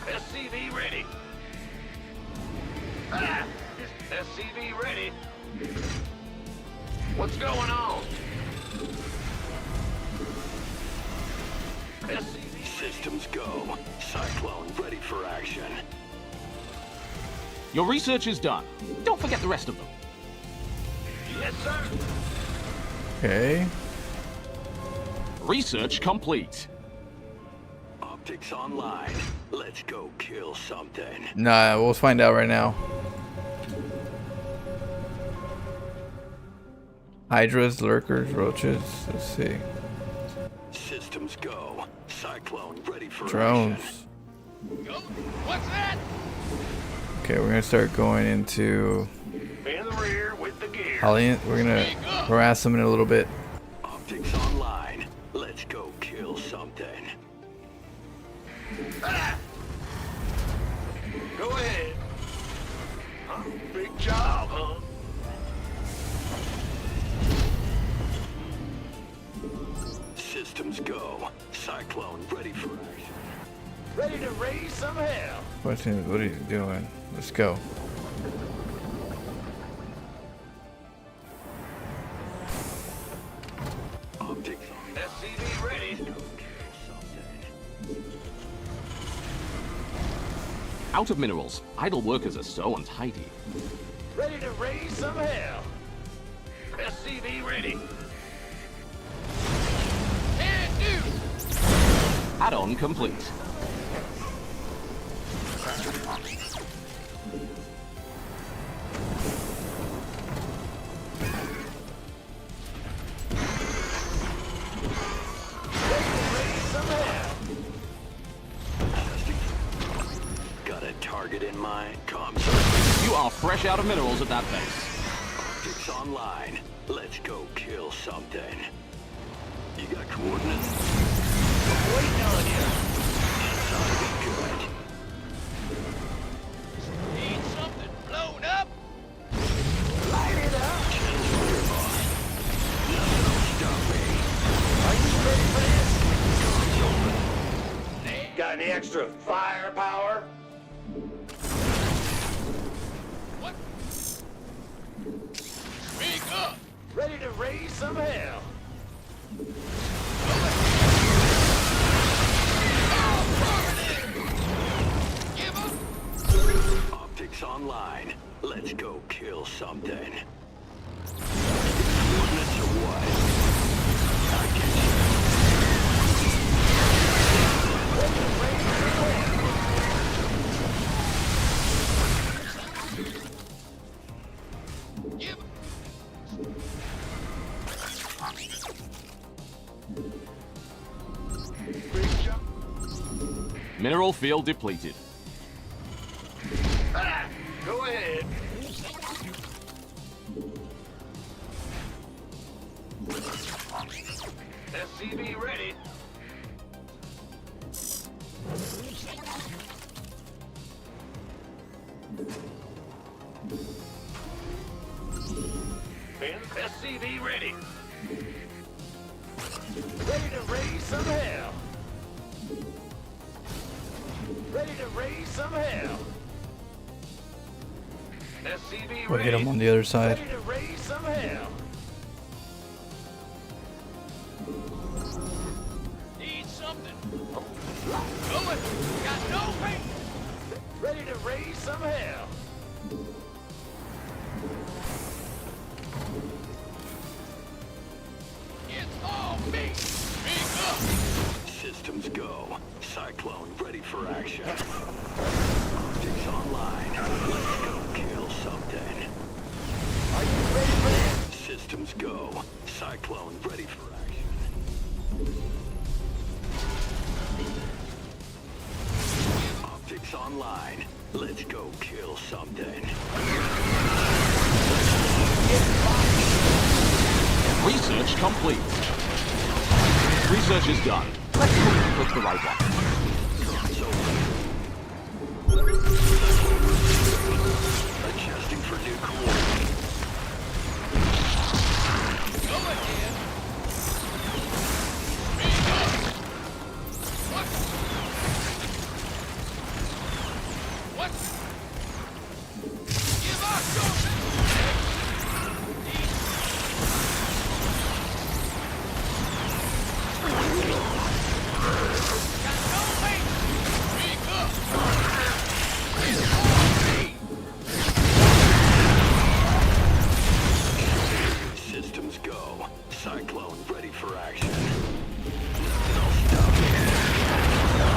SCV ready. Ah! SCV ready. What's going on? SCV Systems go. Cyclone ready for action. Your research is done. Don't forget the rest of them. Yes, sir. Okay. Research complete. Optics online. Let's go kill something. Nah, we'll find out right now. Hydras, lurkers, roaches. Let's see. Systems go. Cyclone ready for Drones. action. Go. What's that? Okay, we're gonna start going into In the rear with the gear. We're gonna harass them in a little bit. Optics online. Let's go kill something. Ah! Go ahead. Huh? Big job, huh? Systems go. Cyclone ready for action. Ready to raise some hell. What are you doing? Let's go. Optics on. SCV ready. Let's go kill something. Out of minerals. Idle workers are so untidy. Ready to raise some hell. SCV ready. Can do. Add-on complete. Got a target in mind. Comms. You are fresh out of minerals at that base. Optics online. Let's go kill something. You got coordinates? I'm waiting on you. Ought to be good. Need something blown up? Light it up. Channels clear, boss. Nothing will stop me. Are you ready for this? Comms open. Got any extra firepower? What? Speak up. Ready to raise some hell. Give up. Optics online. Let's go kill something. Coordinates or what? I get you. Mineral field depleted. Go ahead. SCV ready. SCV ready. Ready to raise some hell. Ready to raise some hell. SCV We'll ready. hit him on the other side. Ready to raise some hell. Need something. Going. Got no pain. Ready to raise some hell. It's all me. Big up. Systems go. Cyclone ready for action. Optics online. Let's go kill something. Are you ready for this? Systems go. Cyclone ready for action. Optics online. Let's go kill something. Research complete. Research is done. Let's hope you click the right one. Adjusting for new coordinates. Go ahead. Big up. What? What? Give us your got no weight. Big up. It's all me. Systems go. Cyclone ready for action. Nothing will stop it.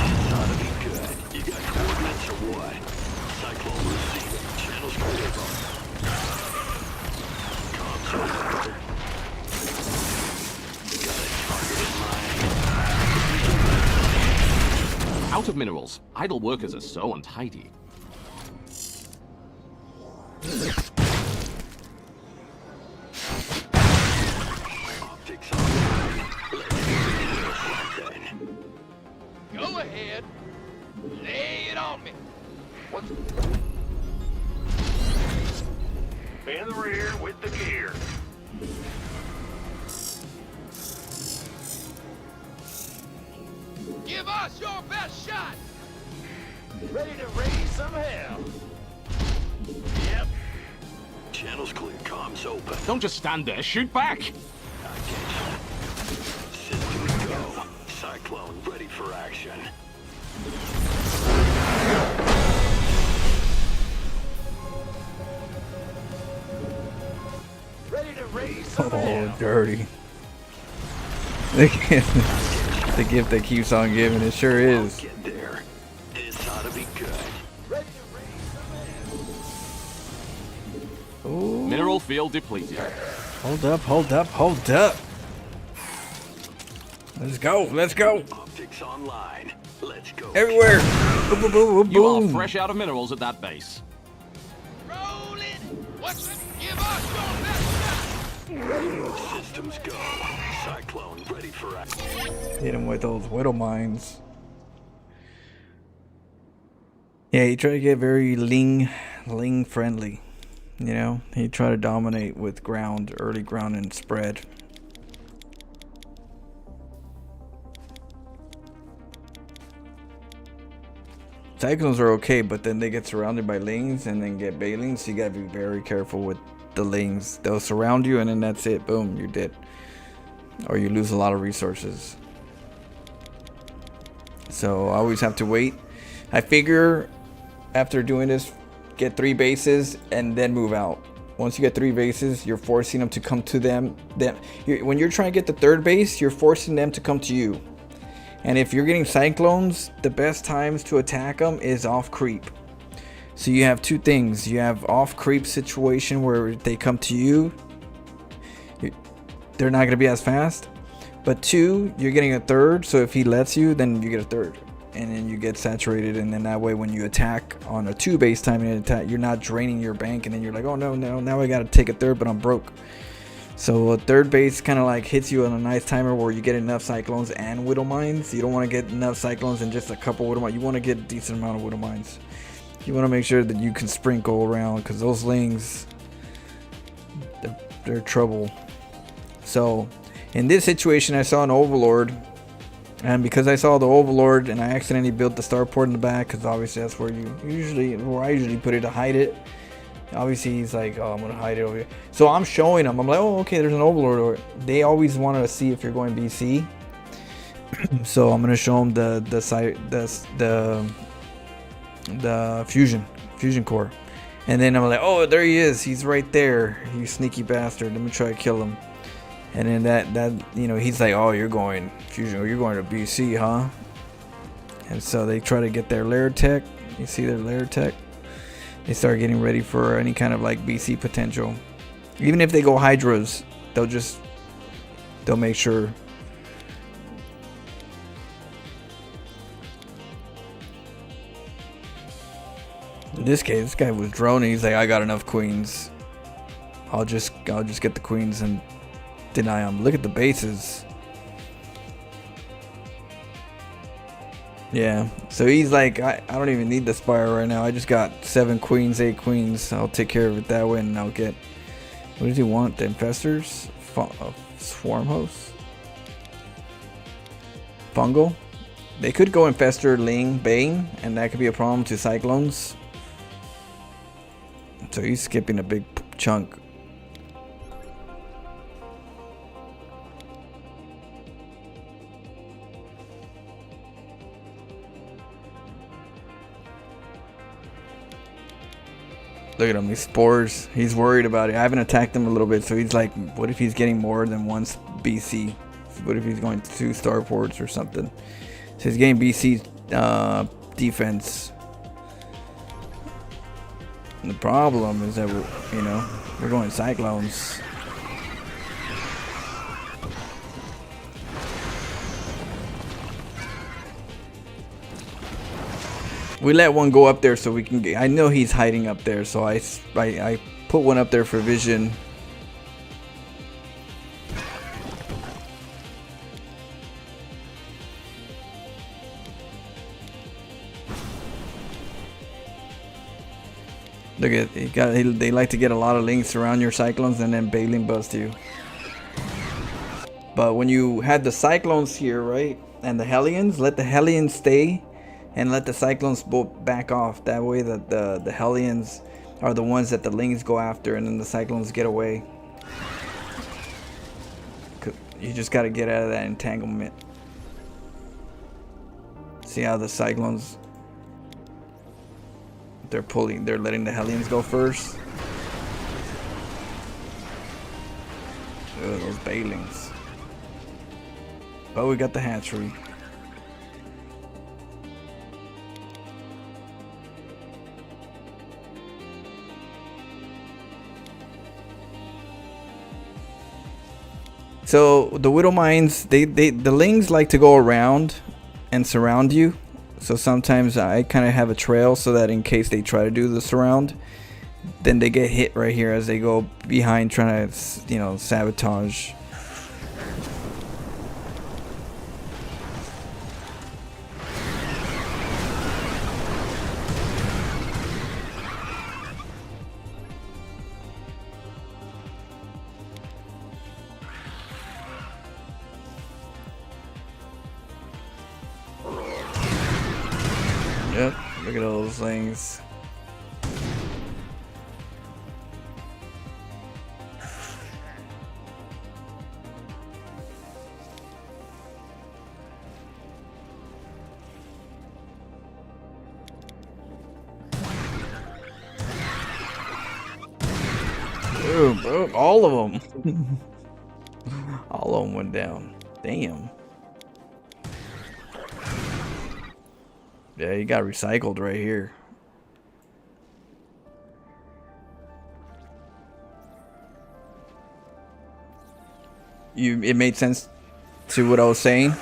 This ought to be good. You got coordinates or what? Cyclone receiving. Channels clear. Comms over. Got a target in mind. Out of minerals. Idle workers are so untidy. Optics online. Let's kill something. Go ahead. Lay it on me. What's in the rear with the gear. Give us your best shot. Ready to raise some hell. Yep. Channels clear. Comms open. Don't just stand there. Shoot back. Attention. Systems go. Cyclone ready for action. Ready to raise some Oh, hell. dirty. The gift that keeps on giving. It sure is. Get there. This ought to be good. Ready to raise some hell. Ooh. Mineral field depleted. Hold up, hold up, hold up. Let's go, let's go. Optics online. Let's go. Everywhere. Boom, boom, boom, boom, You are boom. fresh out of minerals at that base. Roll it. What's it? Give us your best shot. Systems go. Cyclone ready for action. Hit him with those widow mines. Yeah, he tried to get very Ling friendly. You know, he tried to dominate with ground, early ground and spread. Cyclones are okay, but then they get surrounded by Lings and then get Bailings. So you gotta be very careful with the Lings. They'll surround you and then that's it. Boom, you're dead. Or you lose a lot of resources. So I always have to wait. I figure after doing this, get 3 bases and then move out. Once you get 3 bases, you're forcing them to come to them. When you're trying to get the 3rd base, you're forcing them to come to you. And if you're getting cyclones, the best times to attack them is off creep. So you have 2 things. You have off creep situation where they come to you. they're not gonna be as fast. But 2, you're getting a third, so if he lets you, then you get a third. And then you get saturated, and then that way when you attack on a 2 base timing attack, you're not draining your bank, and then you're like, oh no, now I gotta take a third, but I'm broke. So a third base kind of like hits you on a nice timer where you get enough cyclones and widow mines. You don't want to get enough cyclones and just a couple widow mines. You want to get a decent amount of widow mines. You want to make sure that you can sprinkle around, because those lings, they're trouble. So in this situation, I saw an overlord, and because I saw the overlord and I accidentally built the starport in the back, because obviously that's where I usually put it to hide it. Obviously he's like, oh, I'm gonna hide it over here. So I'm showing them. I'm like, oh, okay, there's an overlord over here. They always wanted to see if you're going BC. So I'm gonna show them the fusion core, and then I'm like, oh, there he is. He's right there. You sneaky bastard. Let me try to kill him. And then that you know, he's like, oh, you're going fusion, or you're going to BC, huh? And so they try to get their lair tech. You see their lair tech. They start getting ready for any kind of like BC potential. Even if they go hydras, they'll make sure. In this case, this guy was droning. He's like, I got enough queens. I'll just get the queens and deny them. Look at the bases. Yeah, so he's like, I don't even need the spire right now. I just got 7 queens, 8 queens. I'll take care of it that way, and I'll get. What does he want? The infestors? Swarm hosts? Fungal? They could go infestor, Ling, Bane, and that could be a problem to cyclones. So he's skipping a big chunk. Look at him, these spores. He's worried about it. I haven't attacked him a little bit, so he's like, what if he's getting more than 1 BC? What if he's going to 2 starports or something? So he's getting BC defense. And the problem is that we're going cyclones. We let one go up there so we can get. I know he's hiding up there, so I put one up there for vision. Look at they like to get a lot of links around your cyclones and then Baleen bust you. But when you had the cyclones here, right, and the Hellions, let the Hellions stay. And let the cyclones back off. That way that the Hellions are the ones that the lings go after, and then the cyclones get away. You just got to get out of that entanglement. See how the cyclones, they're letting the Hellions go first. Ugh, those Balings. Oh, we got the hatchery. So the widow mines, the lings like to go around and surround you. So sometimes I kind of have a trail so that in case they try to do the surround, then they get hit right here as they go behind trying to, sabotage. Yep, look at those things. Boom, all of them. All of them went down. Damn. Yeah, you got recycled right here. it made sense to what I was saying.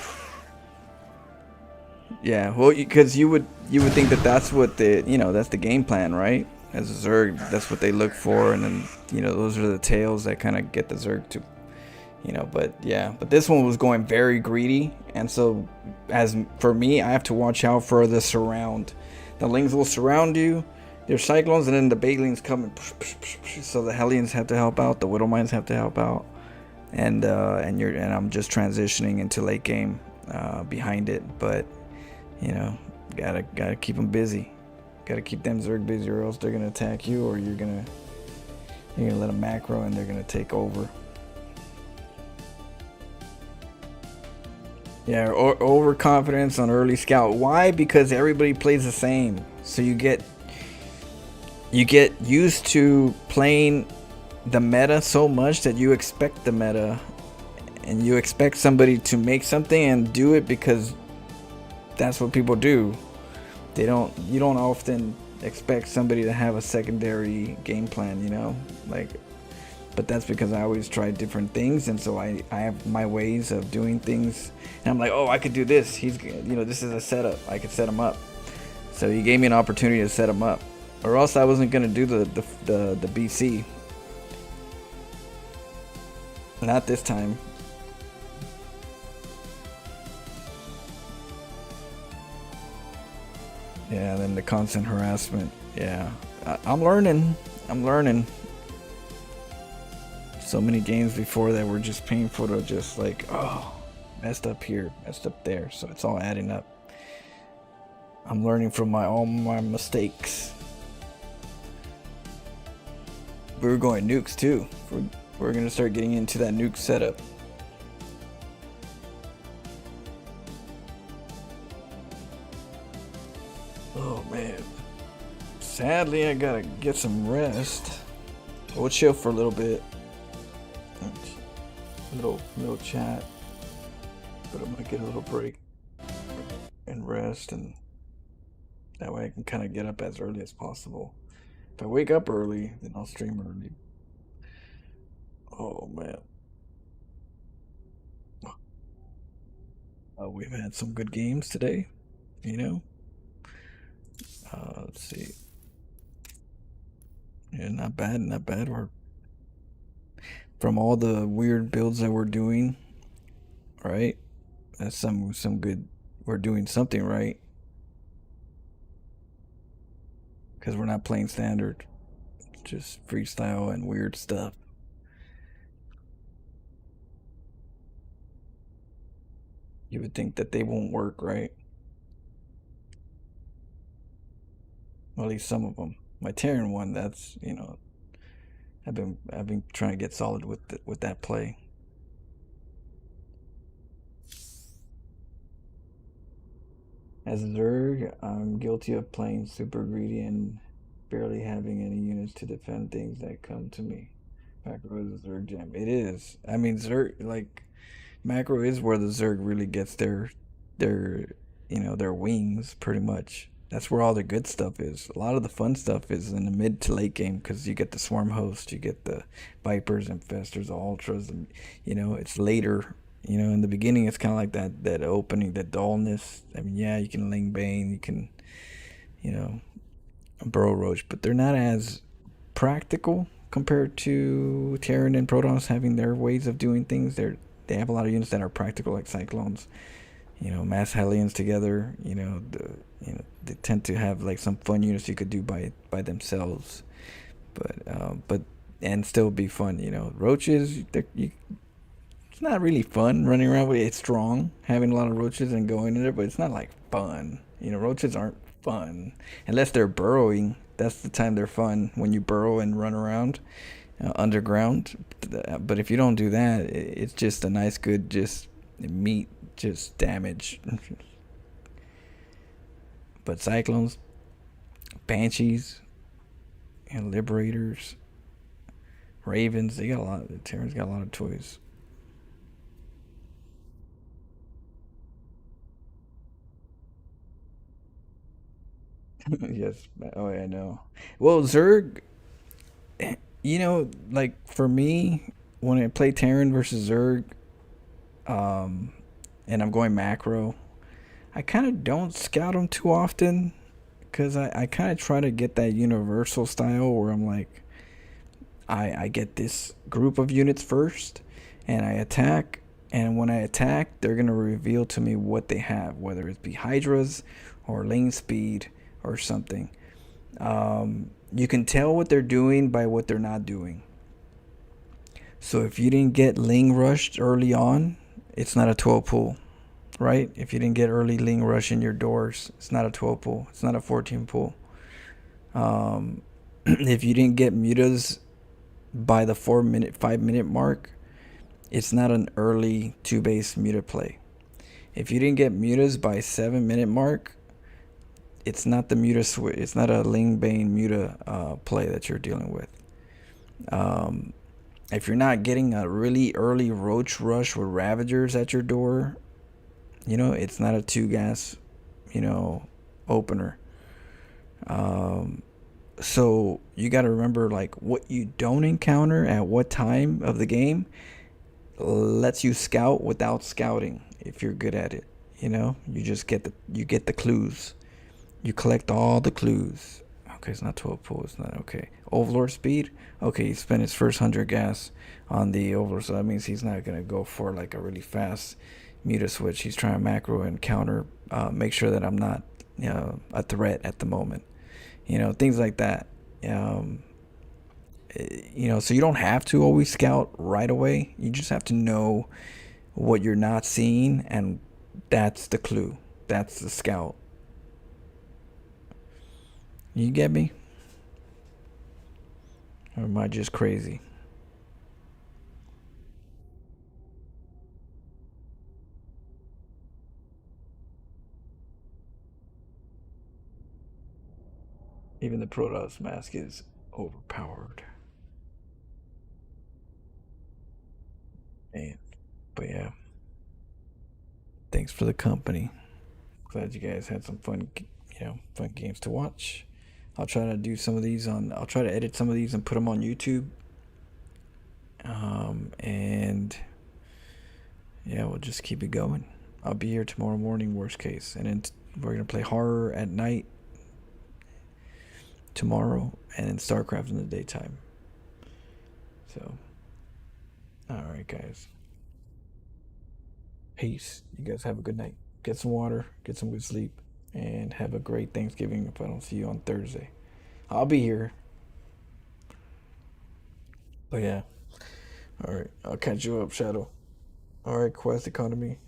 Yeah, well, because you would think that that's what that's the game plan, right? As a Zerg, that's what they look for, and then those are the tails that kind of get the Zerg to, But yeah, but this one was going very greedy, and so as for me, I have to watch out for the surround. The Lings will surround you. There's Cyclones, and then the Baithlings come and so the Hellions have to help out. The Widowmines have to help out, and I'm just transitioning into late game behind it, but. Gotta keep them busy. Gotta keep them Zerg busy, or else they're gonna attack you, or you're gonna let them macro and they're gonna take over. Yeah, overconfidence on early scout. Why? Because everybody plays the same, so you get used to playing the meta so much that you expect the meta, and you expect somebody to make something and do it because that's what people do. You don't often expect somebody to have a secondary game plan, but that's because I always try different things, and so I have my ways of doing things, and I'm like, oh, I could do this. This is a setup. I could set him up. So he gave me an opportunity to set him up, or else I wasn't gonna do the BC. Not this time. Yeah, then the constant harassment. Yeah, I'm learning. So many games before that were just painful to just like, oh, messed up here, messed up there. So it's all adding up. I'm learning from all my mistakes. We're going nukes too. We're gonna start getting into that nuke setup. Oh man. Sadly, I gotta get some rest. We'll chill for a little bit. Little chat. But I'm gonna get a little break and rest, and that way I can kind of get up as early as possible. If I wake up early, then I'll stream early. Oh man. We've had some good games today, let's see. Yeah, not bad, not bad. We're from all the weird builds that we're doing, right? That's some good. We're doing something right because we're not playing standard, just freestyle and weird stuff. You would think that they won't work, right? Well, at least some of them. My Terran one, that's I've been trying to get solid with that play. As a Zerg, I'm guilty of playing super greedy and barely having any units to defend things that come to me. Macro is a Zerg gem. It is. I mean, Zerg, macro is where the Zerg really gets their wings, pretty much. That's where all the good stuff is. A lot of the fun stuff is in the mid to late game, because you get the swarm host, you get the vipers, infestors, ultras, and it's later. In the beginning it's kind of like that opening, that dullness. I mean, yeah, you can Ling Bane, you can Burrow Roach, but they're not as practical compared to Terran and Protons having their ways of doing things. They have a lot of units that are practical, like Cyclones, mass Hellions together. They tend to have like some fun units you could do by themselves, but and still be fun. Roaches, it's not really fun running around with it. It's strong having a lot of roaches and going in there, but it's not like fun. Roaches aren't fun unless they're burrowing. That's the time they're fun, when you burrow and run around underground. But if you don't do that, it's just a nice, good, just meat, just damage. But Cyclones, Banshees, and Liberators, Ravens, they got a lot. The Terrans got a lot of toys. Yes. Oh, yeah, I know. Well, Zerg, like for me, when I play Terran versus Zerg, and I'm going macro, I kind of don't scout them too often because I kind of try to get that universal style where I'm like, I get this group of units first and I attack. And when I attack, they're going to reveal to me what they have, whether it be Hydras or lane speed or something. You can tell what they're doing by what they're not doing. So if you didn't get Ling rushed early on, it's not a 12 pull, right? If you didn't get early Ling rush in your doors, it's not a 12 pull. It's not a 14 pull. If you didn't get mutas by the 5 minute mark, it's not an early 2 base muta play. If you didn't get mutas by 7 minute mark, it's not the muta switch. It's not a Ling Bane muta play that you're dealing with. If you're not getting a really early roach rush with Ravagers at your door, it's not a 2 gas, opener. So you got to remember, like, what you don't encounter at what time of the game lets you scout without scouting if you're good at it. You just get the clues. You collect all the clues. Okay, it's not 12 pull. It's not okay. Overlord speed. Okay, he spent his first 100 gas on the Overlord, so that means he's not gonna go for like a really fast muta switch. He's trying to macro and counter, make sure that I'm not a threat at the moment. Things like that. So you don't have to always scout right away. You just have to know what you're not seeing, and that's the clue. That's the scout. You get me? Or am I just crazy? Even the Protoss mask is overpowered. Man. But yeah. Thanks for the company. Glad you guys had some fun games to watch. I'll try to do some of these I'll try to edit some of these and put them on YouTube. And yeah, we'll just keep it going. I'll be here tomorrow morning, worst case. And then we're going to play horror at night tomorrow, and then StarCraft in the daytime. So, alright, guys. Peace. You guys have a good night. Get some water, get some good sleep, and have a great Thanksgiving if I don't see you on Thursday. I'll be here. But yeah. Alright, I'll catch you up, Shadow. Alright, Quest Economy.